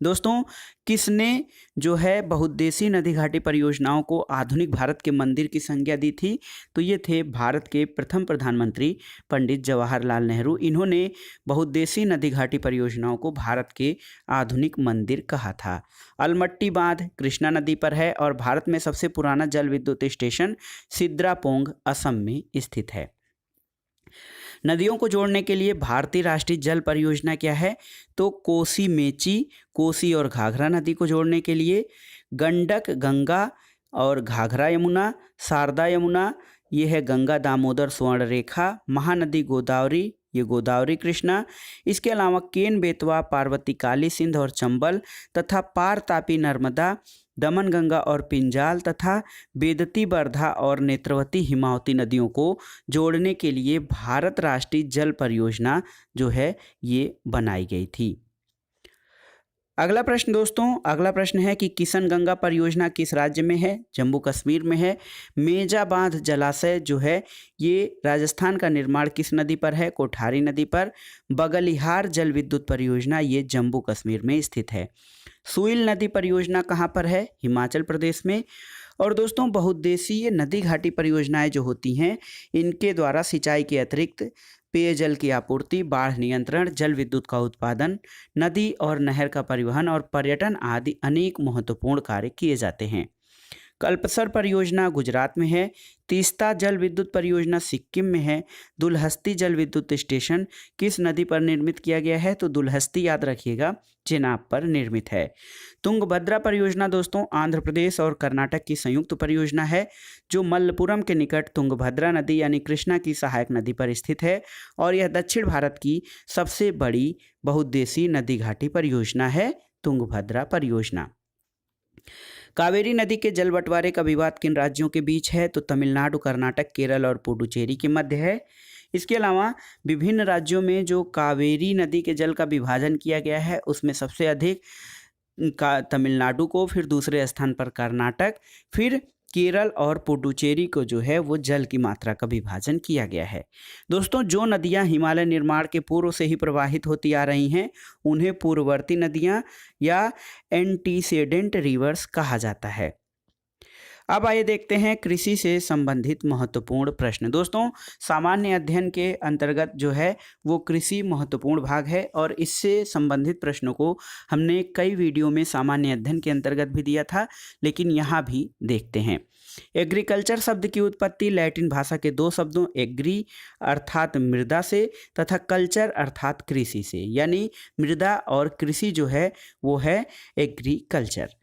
दोस्तों, किसने जो है बहुउद्देशीय नदी घाटी परियोजनाओं को आधुनिक भारत के मंदिर की संज्ञा दी थी? तो ये थे भारत के प्रथम प्रधानमंत्री पंडित जवाहरलाल नेहरू। इन्होंने बहुउद्देशीय नदी घाटी परियोजनाओं को भारत के आधुनिक मंदिर कहा था। अलमट्टी बांध कृष्णा नदी पर है, और भारत में सबसे पुराना जल विद्युत स्टेशन सिद्रापोंग असम में स्थित है। नदियों को जोड़ने के लिए भारतीय राष्ट्रीय जल परियोजना क्या है? तो कोसी मेची, कोसी और घाघरा नदी को जोड़ने के लिए। गंडक गंगा और घाघरा यमुना, शारदा यमुना ये है गंगा दामोदर स्वर्ण रेखा, महानदी गोदावरी ये गोदावरी कृष्णा। इसके अलावा केन बेतवा, पार्वती काली सिंध और चंबल, तथा पार तापी नर्मदा, दमन गंगा और पिंजाल, तथा बेदती वर्धा और नेत्रवती हिमावती नदियों को जोड़ने के लिए भारत राष्ट्रीय जल परियोजना जो है ये बनाई गई थी। अगला प्रश्न दोस्तों, अगला प्रश्न है कि किशन गंगा परियोजना किस राज्य में है? जम्मू कश्मीर में है। मेजा बांध जलाशय जो है ये राजस्थान का निर्माण किस नदी पर है? कोठारी नदी पर। बगलिहार जल विद्युत परियोजना ये जम्मू कश्मीर में स्थित है। सुइल नदी परियोजना कहाँ पर है? हिमाचल प्रदेश में। और दोस्तों, बहुउद्देशीय नदी घाटी परियोजनाएं जो होती हैं इनके द्वारा सिंचाई के अतिरिक्त पेयजल की आपूर्ति, बाढ़ नियंत्रण, जल विद्युत का उत्पादन, नदी और नहर का परिवहन और पर्यटन आदि अनेक महत्वपूर्ण कार्य किए जाते हैं। कल्पसर परियोजना गुजरात में है। तीस्ता जल विद्युत परियोजना सिक्किम में है। दुलहस्ती जल विद्युत स्टेशन किस नदी पर निर्मित किया गया है? तो दुलहस्ती याद रखिएगा चेनाब पर निर्मित है। तुंगभद्रा परियोजना दोस्तों आंध्र प्रदेश और कर्नाटक की संयुक्त परियोजना है, जो मल्लपुरम के निकट तुंगभद्रा नदी यानी कृष्णा की सहायक नदी पर स्थित है, और यह दक्षिण भारत की सबसे बड़ी बहुउद्देशीय नदी घाटी परियोजना है तुंगभद्रा परियोजना। कावेरी नदी के जल बंटवारे का विवाद किन राज्यों के बीच है? तो तमिलनाडु, कर्नाटक, केरल और पुडुचेरी के मध्य है। इसके अलावा विभिन्न राज्यों में जो कावेरी नदी के जल का विभाजन किया गया है उसमें सबसे अधिक तमिलनाडु को, फिर दूसरे स्थान पर कर्नाटक, फिर केरल और पुडुचेरी को जो है वो जल की मात्रा का विभाजन किया गया है। दोस्तों, जो नदियां हिमालय निर्माण के पूर्व से ही प्रवाहित होती आ रही हैं उन्हें पूर्ववर्ती नदियां या एंटीसेडेंट रिवर्स कहा जाता है। अब आइए देखते हैं कृषि से संबंधित महत्वपूर्ण प्रश्न। दोस्तों, सामान्य अध्ययन के अंतर्गत जो है वो कृषि महत्वपूर्ण भाग है, और इससे संबंधित प्रश्नों को हमने कई वीडियो में सामान्य अध्ययन के अंतर्गत भी दिया था, लेकिन यहाँ भी देखते हैं। एग्रीकल्चर शब्द की उत्पत्ति लैटिन भाषा के दो शब्दों एग्री अर्थात मृदा से तथा कल्चर अर्थात कृषि से, यानी मृदा और कृषि जो है वो है एग्रीकल्चर।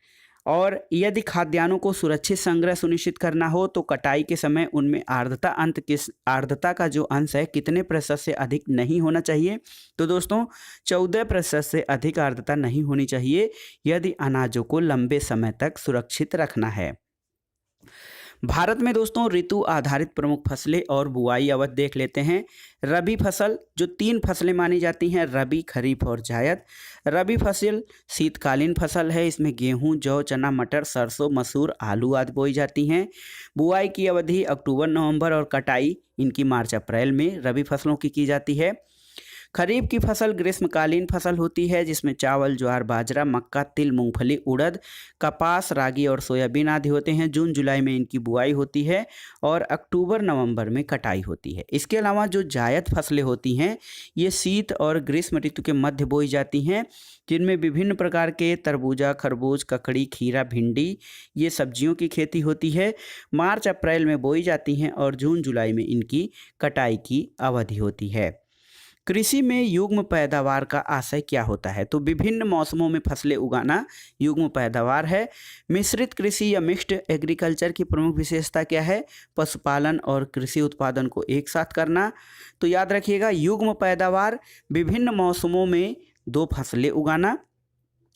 और यदि खाद्यान्नों को सुरक्षित संग्रह सुनिश्चित करना हो तो कटाई के समय उनमें आर्द्रता का जो अंश है कितने प्रतिशत से अधिक नहीं होना चाहिए? तो दोस्तों 14% से अधिक आर्द्रता नहीं होनी चाहिए यदि अनाजों को लंबे समय तक सुरक्षित रखना है। भारत में दोस्तों ऋतु आधारित प्रमुख फसलें और बुआई अवधि देख लेते हैं। रबी फसल, जो 3 फसलें मानी जाती हैं, रबी, खरीफ और जायद। रबी फसल शीतकालीन फसल है। इसमें गेहूं, जौ, चना, मटर, सरसों, मसूर, आलू आदि बोई जाती हैं। बुआई की अवधि अक्टूबर नवंबर और कटाई इनकी मार्च अप्रैल में रबी फसलों की जाती है। खरीफ की फसल ग्रीष्मकालीन फसल होती है जिसमें चावल, ज्वार, बाजरा, मक्का, तिल, मूंगफली, उड़द, कपास, रागी और सोयाबीन आदि होते हैं। जून जुलाई में इनकी बुआई होती है और अक्टूबर नवंबर में कटाई होती है। इसके अलावा जो जायद फसलें होती हैं ये शीत और ग्रीष्म ऋतु के मध्य बोई जाती हैं, जिनमें विभिन्न प्रकार के तरबूजा, खरबूज, ककड़ी, खीरा, भिंडी ये सब्जियों की खेती होती है। मार्च अप्रैल में बोई जाती हैं और जून जुलाई में इनकी कटाई की अवधि होती है। कृषि में युग्म पैदावार का आशय क्या होता है? तो विभिन्न मौसमों में फसलें उगाना युग्म पैदावार है। मिश्रित कृषि या मिक्स्ड एग्रीकल्चर की प्रमुख विशेषता क्या है? पशुपालन और कृषि उत्पादन को एक साथ करना। तो याद रखिएगा, युग्म पैदावार विभिन्न मौसमों में 2 फसलें उगाना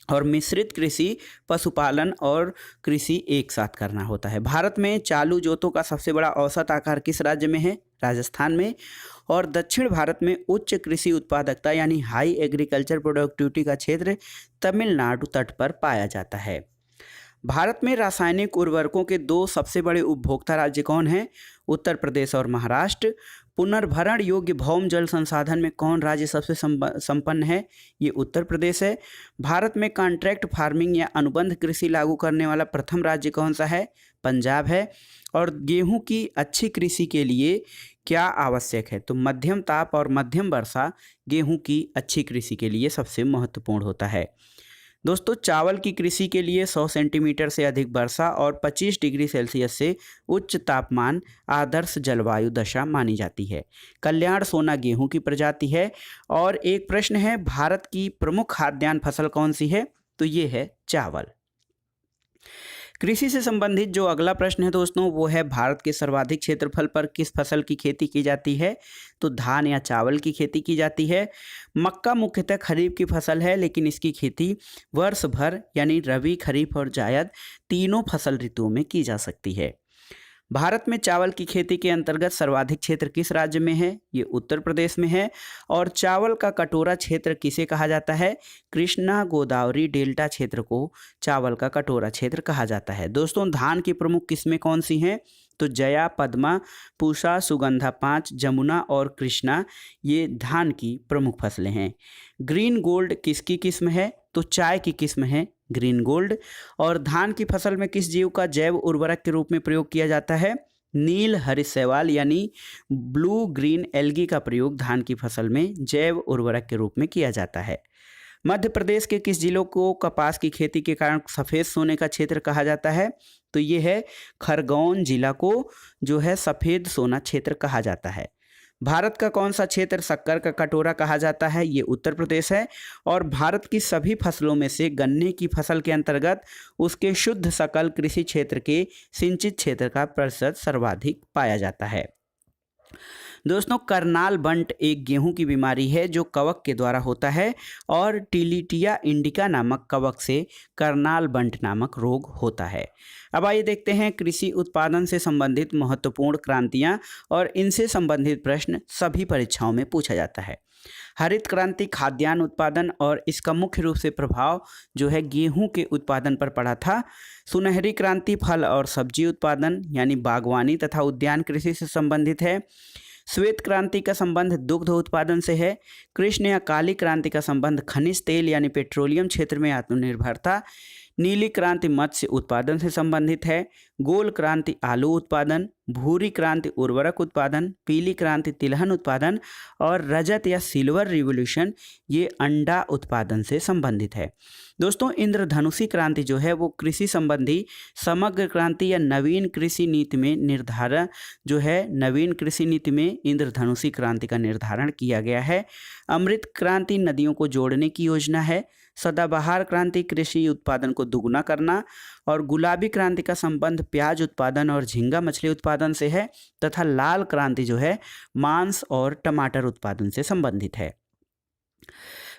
और मिश्रित कृषि पशुपालन और कृषि एक साथ करना होता है। भारत में चालू जोतों का सबसे बड़ा औसत आकार किस राज्य में है? राजस्थान में। और दक्षिण भारत में उच्च कृषि उत्पादकता यानी हाई एग्रीकल्चर प्रोडक्टिविटी का क्षेत्र तमिलनाडु तट पर पाया जाता है। भारत में रासायनिक उर्वरकों के 2 सबसे बड़े उपभोक्ता राज्य कौन हैं? उत्तर प्रदेश और महाराष्ट्र। पुनर्भरण योग्य भौम जल संसाधन में कौन राज्य सबसे संपन्न है? ये उत्तर प्रदेश है। भारत में कॉन्ट्रैक्ट फार्मिंग या अनुबंध कृषि लागू करने वाला प्रथम राज्य कौन सा है? पंजाब है। और गेहूं की अच्छी कृषि के लिए क्या आवश्यक है? तो मध्यम ताप और मध्यम वर्षा गेहूं की अच्छी कृषि के लिए सबसे महत्वपूर्ण होता है। दोस्तों चावल की कृषि के लिए 100 सेंटीमीटर से अधिक वर्षा और 25 डिग्री सेल्सियस से उच्च तापमान आदर्श जलवायु दशा मानी जाती है। कल्याण सोना गेहूं की प्रजाति है। और एक प्रश्न है, भारत की प्रमुख खाद्यान्न फसल कौन सी है? तो ये है चावल। कृषि से संबंधित जो अगला प्रश्न है दोस्तों वो है, भारत के सर्वाधिक क्षेत्रफल पर किस फसल की खेती की जाती है? तो धान या चावल की खेती की जाती है। मक्का मुख्यतः खरीफ की फसल है, लेकिन इसकी खेती वर्ष भर यानी रबी, खरीफ और जायद तीनों फसल ऋतुओं में की जा सकती है। भारत में चावल की खेती के अंतर्गत सर्वाधिक क्षेत्र किस राज्य में है? ये उत्तर प्रदेश में है। और चावल का कटोरा क्षेत्र किसे कहा जाता है? कृष्णा गोदावरी डेल्टा क्षेत्र को चावल का कटोरा क्षेत्र कहा जाता है। दोस्तों धान की प्रमुख किस्में कौन सी हैं? तो जया, पद्मा, पूषा, सुगंधा 5, जमुना और कृष्णा ये धान की प्रमुख फसलें हैं। ग्रीन गोल्ड किसकी किस्म है? तो चाय की किस्म है ग्रीन गोल्ड। और धान की फसल में किस जीव का जैव उर्वरक के रूप में प्रयोग किया जाता है? नील हरित शैवाल यानी ब्लू ग्रीन एल्गी का प्रयोग धान की फसल में जैव उर्वरक के रूप में किया जाता है। मध्य प्रदेश के किस जिलों को कपास की खेती के कारण सफ़ेद सोने का क्षेत्र कहा जाता है? तो ये है खरगोन जिला को जो है सफ़ेद सोना क्षेत्र कहा जाता है। भारत का कौन सा क्षेत्र शक्कर का कटोरा कहा जाता है? ये उत्तर प्रदेश है। और भारत की सभी फसलों में से गन्ने की फसल के अंतर्गत उसके शुद्ध सकल कृषि क्षेत्र के सिंचित क्षेत्र का प्रतिशत सर्वाधिक पाया जाता है। दोस्तों करनाल बंट एक गेहूं की बीमारी है जो कवक के द्वारा होता है और टिलिटिया इंडिका नामक कवक से करनाल बंट नामक रोग होता है। अब आइए देखते हैं कृषि उत्पादन से संबंधित महत्वपूर्ण क्रांतियां और इनसे संबंधित प्रश्न सभी परीक्षाओं में पूछा जाता है। हरित क्रांति खाद्यान्न उत्पादन और इसका मुख्य रूप से प्रभाव जो है गेहूं के उत्पादन पर पड़ा था। सुनहरी क्रांति फल और सब्जी उत्पादन यानी बागवानी तथा उद्यान कृषि से संबंधित है। श्वेत क्रांति का संबंध दुग्ध उत्पादन से है। कृष्ण या काली क्रांति का संबंध खनिज तेल यानी पेट्रोलियम क्षेत्र में आत्मनिर्भरता। नीली क्रांति मत्स्य उत्पादन से संबंधित है। गोल क्रांति आलू उत्पादन, भूरी क्रांति उर्वरक उत्पादन, पीली क्रांति तिलहन उत्पादन और रजत या सिल्वर रिवॉल्यूशन ये अंडा उत्पादन से संबंधित है। दोस्तों इंद्रधनुषी क्रांति जो है वो कृषि संबंधी समग्र क्रांति या नवीन कृषि नीति में निर्धारण जो है नवीन कृषि नीति में इंद्रधनुषी क्रांति का निर्धारण किया गया है। अमृत क्रांति नदियों को जोड़ने की योजना है। सदाबहार क्रांति कृषि उत्पादन को दुगुना करना, और गुलाबी क्रांति का संबंध प्याज उत्पादन और झींगा मछली उत्पादन से है, तथा लाल क्रांति जो है मांस और टमाटर उत्पादन से संबंधित है।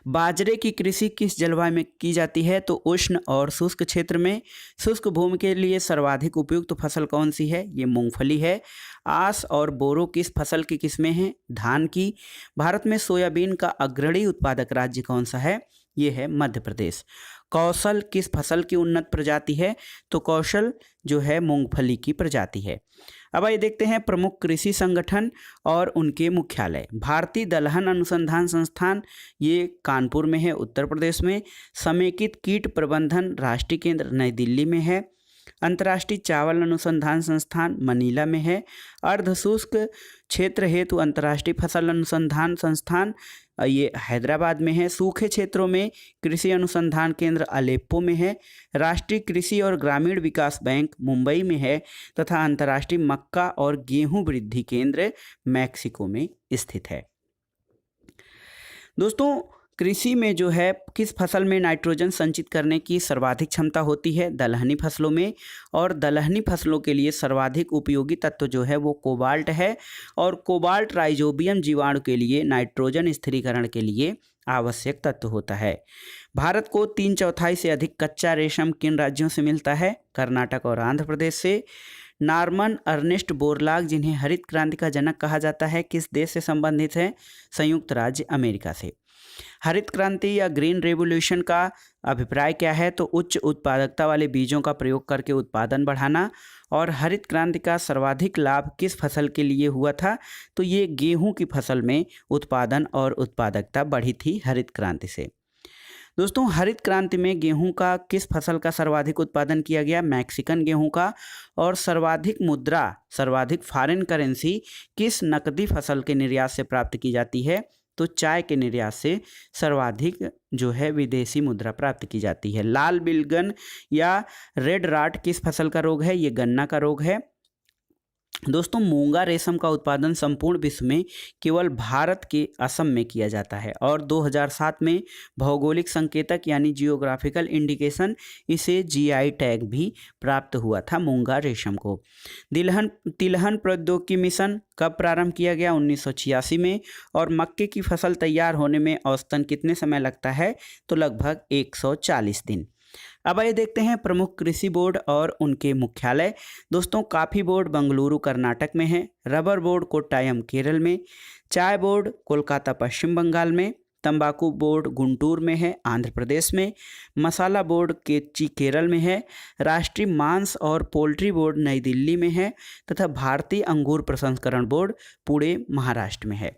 बाजरे की कृषि किस जलवायु में की जाती है? तो उष्ण और शुष्क क्षेत्र में। शुष्क भूमि के लिए सर्वाधिक उपयुक्त फसल कौन सी है? ये मूंगफली है। आस और बोरो किस फसल की किस्में हैं? धान की। भारत में सोयाबीन का अग्रणी उत्पादक राज्य कौन सा है? ये है मध्य प्रदेश। कौशल किस फसल की उन्नत प्रजाति है? तो कौशल जो है मूंगफली की प्रजाति है। अब आइए देखते हैं प्रमुख कृषि संगठन और उनके मुख्यालय। भारतीय दलहन अनुसंधान संस्थान, ये कानपुर में है, उत्तर प्रदेश में। समेकित कीट प्रबंधन राष्ट्रीय केंद्र नई दिल्ली में है। अंतर्राष्ट्रीय चावल अनुसंधान संस्थान मनीला में है। अर्धशुष्क क्षेत्र हेतु अंतर्राष्ट्रीय फसल अनुसंधान संस्थान ये हैदराबाद में है। सूखे क्षेत्रों में कृषि अनुसंधान केंद्र अलेप्पो में है। राष्ट्रीय कृषि और ग्रामीण विकास बैंक मुंबई में है, तथा अंतर्राष्ट्रीय मक्का और गेहूं वृद्धि केंद्र मैक्सिको में स्थित है। दोस्तों, कृषि में जो है किस फसल में नाइट्रोजन संचित करने की सर्वाधिक क्षमता होती है? दलहनी फसलों में। और दलहनी फसलों के लिए सर्वाधिक उपयोगी तत्व जो है वो कोबाल्ट है, और कोबाल्ट राइजोबियम जीवाणु के लिए नाइट्रोजन स्थिरीकरण के लिए आवश्यक तत्व होता है। भारत को 3/4 से अधिक कच्चा रेशम किन राज्यों से मिलता है? कर्नाटक और आंध्र प्रदेश से। नॉर्मन अर्नेस्ट बोरलाग, जिन्हें हरित क्रांति का जनक कहा जाता है, किस देश से संबंधित है? संयुक्त राज्य अमेरिका से। हरित क्रांति या ग्रीन रेवोल्यूशन का अभिप्राय क्या है? तो उच्च उत्पादकता वाले बीजों का प्रयोग करके उत्पादन बढ़ाना। और हरित क्रांति का सर्वाधिक लाभ किस फसल के लिए हुआ था? तो ये गेहूं की फसल में उत्पादन और उत्पादकता बढ़ी थी हरित क्रांति से। दोस्तों, हरित क्रांति में गेहूं का किस फसल का सर्वाधिक उत्पादन किया गया? मैक्सिकन गेहूं का। और सर्वाधिक मुद्रा, सर्वाधिक फॉरेन करेंसी किस नकदी फसल के निर्यात से प्राप्त की जाती है? तो चाय के निर्यात से सर्वाधिक जो है विदेशी मुद्रा प्राप्त की जाती है। लाल बिलगन या रेड राट किस फसल का रोग है? ये गन्ना का रोग है। दोस्तों, मूंगा रेशम का उत्पादन संपूर्ण विश्व में केवल भारत के असम में किया जाता है, और 2007 में भौगोलिक संकेतक यानी जियोग्राफिकल इंडिकेशन, इसे जीआई टैग भी प्राप्त हुआ था मूंगा रेशम को। तिलहन प्रौद्योगिकी मिशन कब प्रारंभ किया गया? 1986 में। और मक्के की फसल तैयार होने में औसतन कितने समय लगता है? तो लगभग 140 दिन। अब आइए देखते हैं प्रमुख कृषि बोर्ड और उनके मुख्यालय। दोस्तों, कॉफी बोर्ड बेंगलुरु कर्नाटक में है। रबर बोर्ड कोट्टायम केरल में। चाय बोर्ड कोलकाता पश्चिम बंगाल में। तंबाकू बोर्ड गुंटूर में है, आंध्र प्रदेश में। मसाला बोर्ड कोच्चि केरल में है। राष्ट्रीय मांस और पोल्ट्री बोर्ड नई दिल्ली में है, तथा भारतीय अंगूर प्रसंस्करण बोर्ड पुणे महाराष्ट्र में है।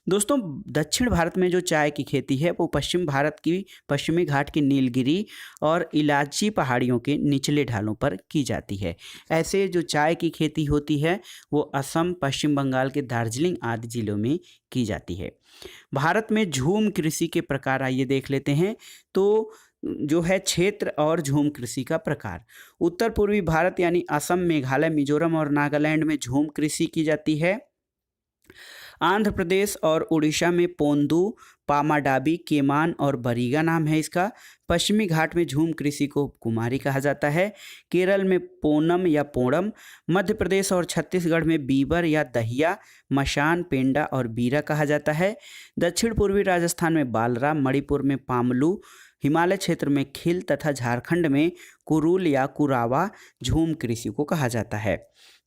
दोस्तों, दक्षिण भारत में जो चाय की खेती है वो पश्चिम भारत की पश्चिमी घाट की नीलगिरी और इलायची पहाड़ियों के निचले ढालों पर की जाती है। ऐसे जो चाय की खेती होती है वो असम, पश्चिम बंगाल के दार्जिलिंग आदि जिलों में की जाती है। भारत में झूम कृषि के प्रकार आइए देख लेते हैं। तो जो है क्षेत्र और झूम कृषि का प्रकार, उत्तर पूर्वी भारत यानी असम, मेघालय, मिजोरम और नागालैंड में झूम कृषि की जाती है। आंध्र प्रदेश और उड़ीसा में पोंदू, पामाडाबी, केमान और बरीगा नाम है इसका। पश्चिमी घाट में झूम कृषि को कुमारी कहा जाता है। केरल में पोनम या पोड़म। मध्य प्रदेश और छत्तीसगढ़ में बीबर या दहिया, मशान, पेंडा और बीरा कहा जाता है। दक्षिण पूर्वी राजस्थान में बालरा, मणिपुर में पामलू, हिमालय क्षेत्र में खिल तथा झारखंड में कुरुल या कुरावा झूम कृषि को कहा जाता है।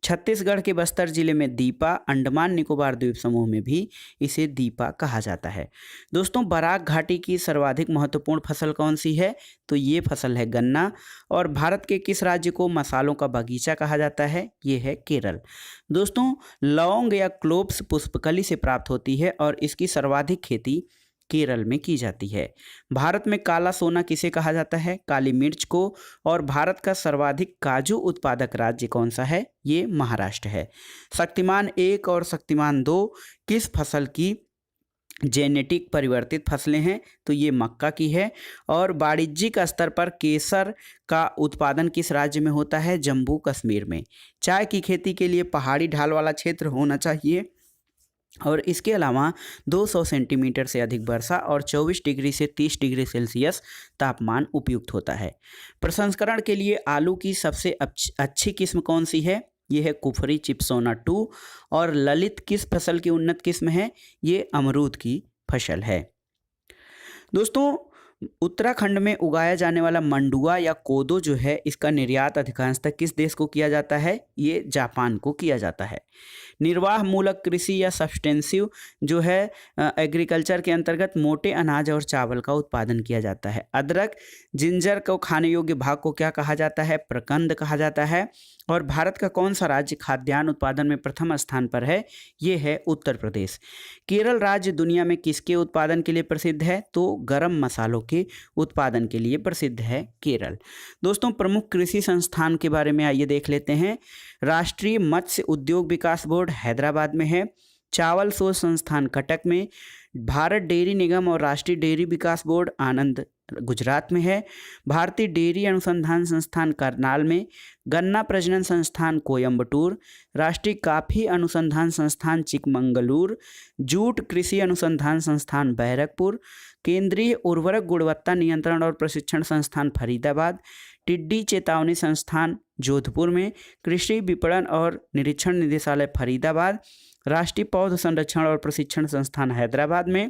छत्तीसगढ़ के बस्तर जिले में दीपा, अंडमान निकोबार द्वीप समूह में भी इसे दीपा कहा जाता है। दोस्तों, बराक घाटी की सर्वाधिक महत्वपूर्ण फसल कौन सी है? तो ये फसल है गन्ना। और भारत के किस राज्य को मसालों का बगीचा कहा जाता है? ये है केरल। दोस्तों, लौंग या क्लोव्स पुष्पकली से प्राप्त होती है और इसकी सर्वाधिक खेती केरल में की जाती है। भारत में काला सोना किसे कहा जाता है? काली मिर्च को। और भारत का सर्वाधिक काजू उत्पादक राज्य कौन सा है? ये महाराष्ट्र है। शक्तिमान 1 और शक्तिमान 2 किस फसल की जेनेटिक परिवर्तित फसलें हैं? तो ये मक्का की है। और वाणिज्यिक स्तर पर केसर का उत्पादन किस राज्य में होता है? जम्मू कश्मीर में। चाय की खेती के लिए पहाड़ी ढाल वाला क्षेत्र होना चाहिए। और इसके अलावा 200 सेंटीमीटर से अधिक वर्षा और 24 डिग्री से 30 डिग्री सेल्सियस तापमान उपयुक्त होता है। प्रसंस्करण के लिए आलू की सबसे अच्छी किस्म कौन सी है? ये है कुफरी चिप्सोना 2। और ललित किस फसल की उन्नत किस्म है? ये अमरूद की फसल है। दोस्तों, उत्तराखंड में उगाया जाने वाला मंडुआ या कोदो जो है, इसका निर्यात अधिकांशतः किस देश को किया जाता है? ये जापान को किया जाता है। निर्वाह मूलक कृषि या सब्सटेंसिव जो है एग्रीकल्चर के अंतर्गत मोटे अनाज और चावल का उत्पादन किया जाता है। अदरक, जिंजर को खाने योग्य भाग को क्या कहा जाता है? प्रकंद कहा जाता है। और भारत का कौन सा राज्य खाद्यान्न उत्पादन में प्रथम स्थान पर है? ये है उत्तर प्रदेश। केरल राज्य दुनिया में किसके उत्पादन के लिए प्रसिद्ध है? तो गरम मसालों के उत्पादन के लिए प्रसिद्ध है केरल। दोस्तों, प्रमुख कृषि संस्थान के बारे में आइए देख लेते हैं। राष्ट्रीय मत्स्य उद्योग विकास बोर्ड हैदराबाद में है। चावल शोध संस्थान कटक में। भारत डेयरी निगम और राष्ट्रीय डेयरी विकास बोर्ड आनंद गुजरात में है। भारतीय डेयरी अनुसंधान संस्थान करनाल में। गन्ना प्रजनन संस्थान कोयम्बटूर। राष्ट्रीय कॉफी अनुसंधान संस्थान चिकमंगलूर। जूट कृषि अनुसंधान संस्थान बैरकपुर। केंद्रीय उर्वरक गुणवत्ता नियंत्रण और प्रशिक्षण संस्थान फरीदाबाद। टिड्डी चेतावनी संस्थान जोधपुर में। कृषि विपणन और निरीक्षण निदेशालय फरीदाबाद। राष्ट्रीय पौध संरक्षण और प्रशिक्षण संस्थान हैदराबाद में।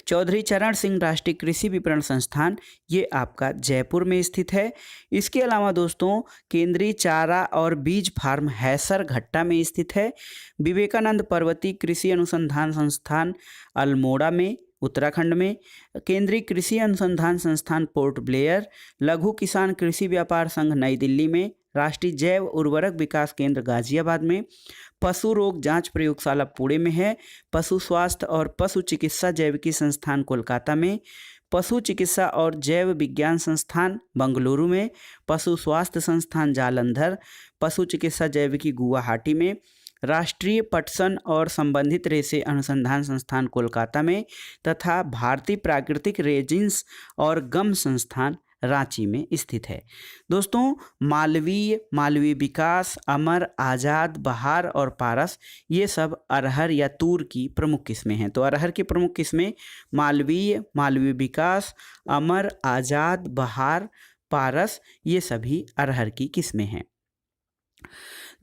चौधरी चरण सिंह राष्ट्रीय कृषि विपणन संस्थान, ये आपका जयपुर में स्थित है। इसके अलावा दोस्तों, केंद्रीय चारा और बीज फार्म हैसर घट्टा में स्थित है। विवेकानंद पर्वतीय कृषि अनुसंधान संस्थान अल्मोड़ा में उत्तराखंड में। केंद्रीय कृषि अनुसंधान संस्थान पोर्ट ब्लेयर। लघु किसान कृषि व्यापार संघ नई दिल्ली में। राष्ट्रीय जैव उर्वरक विकास केंद्र गाजियाबाद में। पशु रोग जांच प्रयोगशाला पुणे में है। पशु स्वास्थ्य और पशु चिकित्सा जैविकी संस्थान कोलकाता में। पशु चिकित्सा और जैव विज्ञान संस्थान बेंगलुरु में। पशु स्वास्थ्य संस्थान जालंधर। पशु चिकित्सा जैविकी गुवाहाटी में। राष्ट्रीय पटसन और संबंधित रेशे अनुसंधान संस्थान कोलकाता में तथा भारतीय प्राकृतिक रेजिन्स और गम संस्थान रांची में स्थित है। दोस्तों, मालवीय विकास, अमर, आज़ाद, बहार और पारस, ये सब अरहर या तूर की प्रमुख किस्में हैं। तो अरहर की प्रमुख किस्में मालवीय विकास, अमर, आज़ाद, बहार, पारस, ये सभी अरहर की किस्में हैं।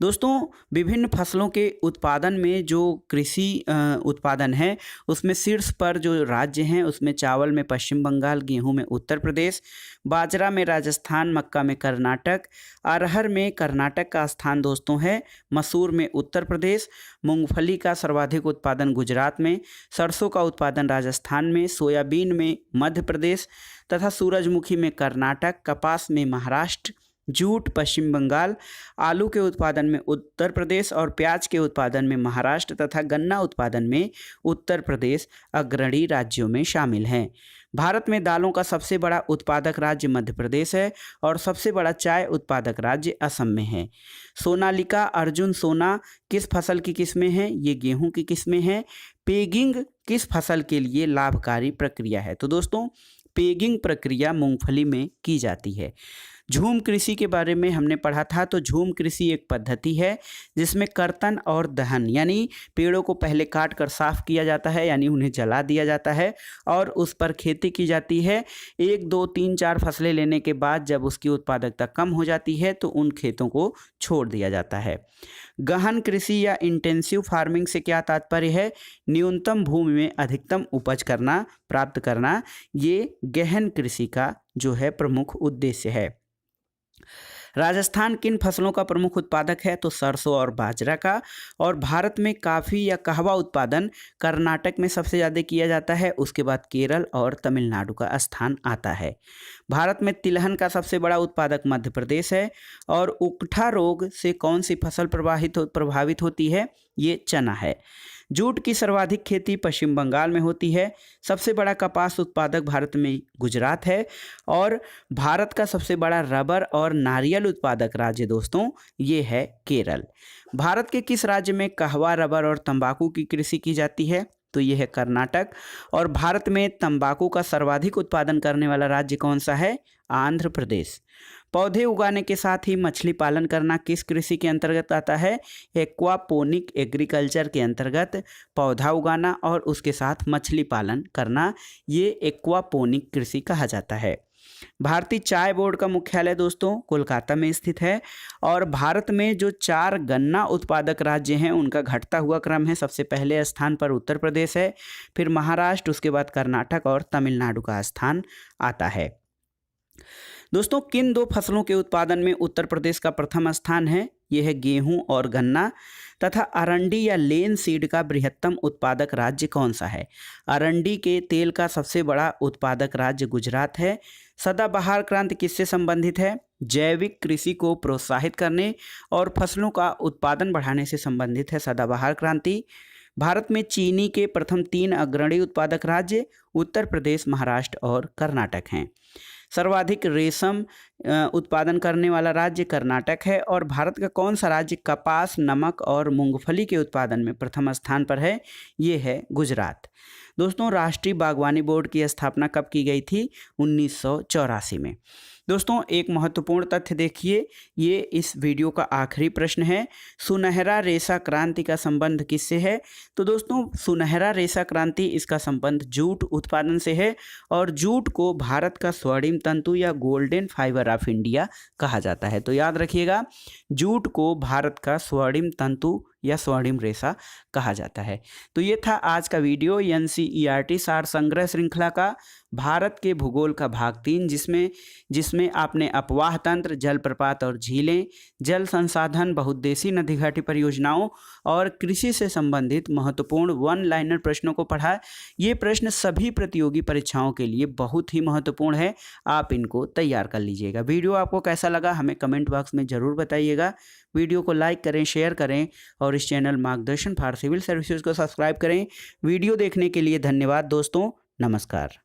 दोस्तों, विभिन्न फसलों के उत्पादन में जो कृषि उत्पादन है, उसमें शीर्ष पर जो राज्य हैं, उसमें चावल में पश्चिम बंगाल, गेहूं में उत्तर प्रदेश, बाजरा में राजस्थान, मक्का में कर्नाटक, अरहर में कर्नाटक का स्थान दोस्तों है, मसूर में उत्तर प्रदेश, मूंगफली का सर्वाधिक उत्पादन गुजरात में, सरसों का उत्पादन राजस्थान में, सोयाबीन में मध्य प्रदेश तथा सूरजमुखी में कर्नाटक, कपास में महाराष्ट्र, जूट पश्चिम बंगाल, आलू के उत्पादन में उत्तर प्रदेश और प्याज के उत्पादन में महाराष्ट्र तथा गन्ना उत्पादन में उत्तर प्रदेश अग्रणी राज्यों में शामिल हैं। भारत में दालों का सबसे बड़ा उत्पादक राज्य मध्य प्रदेश है और सबसे बड़ा चाय उत्पादक राज्य असम में है। सोनालिका, अर्जुन, सोना किस फसल की किस्में हैं? ये गेहूं की किस्में हैं। पेगिंग किस फसल के लिए लाभकारी प्रक्रिया है? तो दोस्तों, पेगिंग प्रक्रिया मूंगफली में की जाती है। झूम कृषि के बारे में हमने पढ़ा था। तो झूम कृषि एक पद्धति है जिसमें कर्तन और दहन, यानी पेड़ों को पहले काट कर साफ किया जाता है, यानी उन्हें जला दिया जाता है और उस पर खेती की जाती है। 1, 2, 3, 4 फसलें लेने के बाद जब उसकी उत्पादकता कम हो जाती है तो उन खेतों को छोड़ दिया जाता है। गहन कृषि या इंटेंसिव फार्मिंग से क्या तात्पर्य है? न्यूनतम भूमि में अधिकतम उपज करना, प्राप्त करना, ये गहन कृषि का जो है प्रमुख उद्देश्य है। राजस्थान किन फसलों का प्रमुख उत्पादक है? तो सरसों और बाजरा का। और भारत में कॉफ़ी या कहवा उत्पादन कर्नाटक में सबसे ज़्यादा किया जाता है, उसके बाद केरल और तमिलनाडु का स्थान आता है। भारत में तिलहन का सबसे बड़ा उत्पादक मध्य प्रदेश है। और उकठा रोग से कौन सी फसल प्रभावित होती है? ये चना है। जूट की सर्वाधिक खेती पश्चिम बंगाल में होती है। सबसे बड़ा कपास उत्पादक भारत में गुजरात है। और भारत का सबसे बड़ा रबर और नारियल उत्पादक राज्य दोस्तों ये है केरल। भारत के किस राज्य में कहवा, रबर और तंबाकू की कृषि की जाती है? तो ये है कर्नाटक। और भारत में तंबाकू का सर्वाधिक उत्पादन करने वाला राज्य कौन सा है? आंध्र प्रदेश। पौधे उगाने के साथ ही मछली पालन करना किस कृषि के अंतर्गत आता है? एक्वापोनिक एग्रीकल्चर के अंतर्गत पौधा उगाना और उसके साथ मछली पालन करना, ये एक्वापोनिक कृषि कहा जाता है। भारतीय चाय बोर्ड का मुख्यालय दोस्तों कोलकाता में स्थित है। और भारत में जो 4 गन्ना उत्पादक राज्य हैं उनका घटता हुआ क्रम है। सबसे पहले स्थान पर उत्तर प्रदेश है, फिर महाराष्ट्र, उसके बाद कर्नाटक और तमिलनाडु का स्थान आता है। दोस्तों किन 2 फसलों के उत्पादन में उत्तर प्रदेश का प्रथम स्थान है? यह है गेहूं और गन्ना। तथा अरंडी या लेन सीड का बृहत्तम उत्पादक राज्य कौन सा है? अरंडी के तेल का सबसे बड़ा उत्पादक राज्य गुजरात है। सदाबहार क्रांति किससे संबंधित है? जैविक कृषि को प्रोत्साहित करने और फसलों का उत्पादन बढ़ाने से संबंधित है सदाबहार क्रांति। भारत में चीनी के प्रथम 3 अग्रणी उत्पादक राज्य उत्तर प्रदेश, महाराष्ट्र और कर्नाटक हैं। सर्वाधिक रेशम उत्पादन करने वाला राज्य कर्नाटक है। और भारत का कौन सा राज्य कपास, नमक और मूंगफली के उत्पादन में प्रथम स्थान पर है? ये है गुजरात। दोस्तों राष्ट्रीय बागवानी बोर्ड की स्थापना कब की गई थी? 1984 में। दोस्तों एक महत्वपूर्ण तथ्य देखिए, ये इस वीडियो का आखिरी प्रश्न है। सुनहरा रेशा क्रांति का संबंध किससे है? तो दोस्तों सुनहरा रेशा क्रांति, इसका संबंध जूट उत्पादन से है। और जूट को भारत का स्वर्णिम तंतु या गोल्डन फाइबर ऑफ इंडिया कहा जाता है। तो याद रखिएगा, जूट को भारत का स्वर्णिम तंतु या स्वर्णिम रेशा कहा जाता है। तो ये था आज का वीडियो एनसीईआरटी सार संग्रह श्रृंखला का भारत के भूगोल का भाग 3, जिसमें आपने अपवाह तंत्र, जलप्रपात और झीलें, जल संसाधन, बहुउद्देशीय नदी घाटी परियोजनाओं और कृषि से संबंधित महत्वपूर्ण 1 लाइनर प्रश्नों को पढ़ा। ये प्रश्न सभी प्रतियोगी परीक्षाओं के लिए बहुत ही महत्वपूर्ण है, आप इनको तैयार कर लीजिएगा। वीडियो आपको कैसा लगा हमें कमेंट बॉक्स में ज़रूर बताइएगा। वीडियो को लाइक करें, शेयर करें और इस चैनल मार्गदर्शन फॉर सिविल सर्विसेज को सब्सक्राइब करें। वीडियो देखने के लिए धन्यवाद दोस्तों, नमस्कार।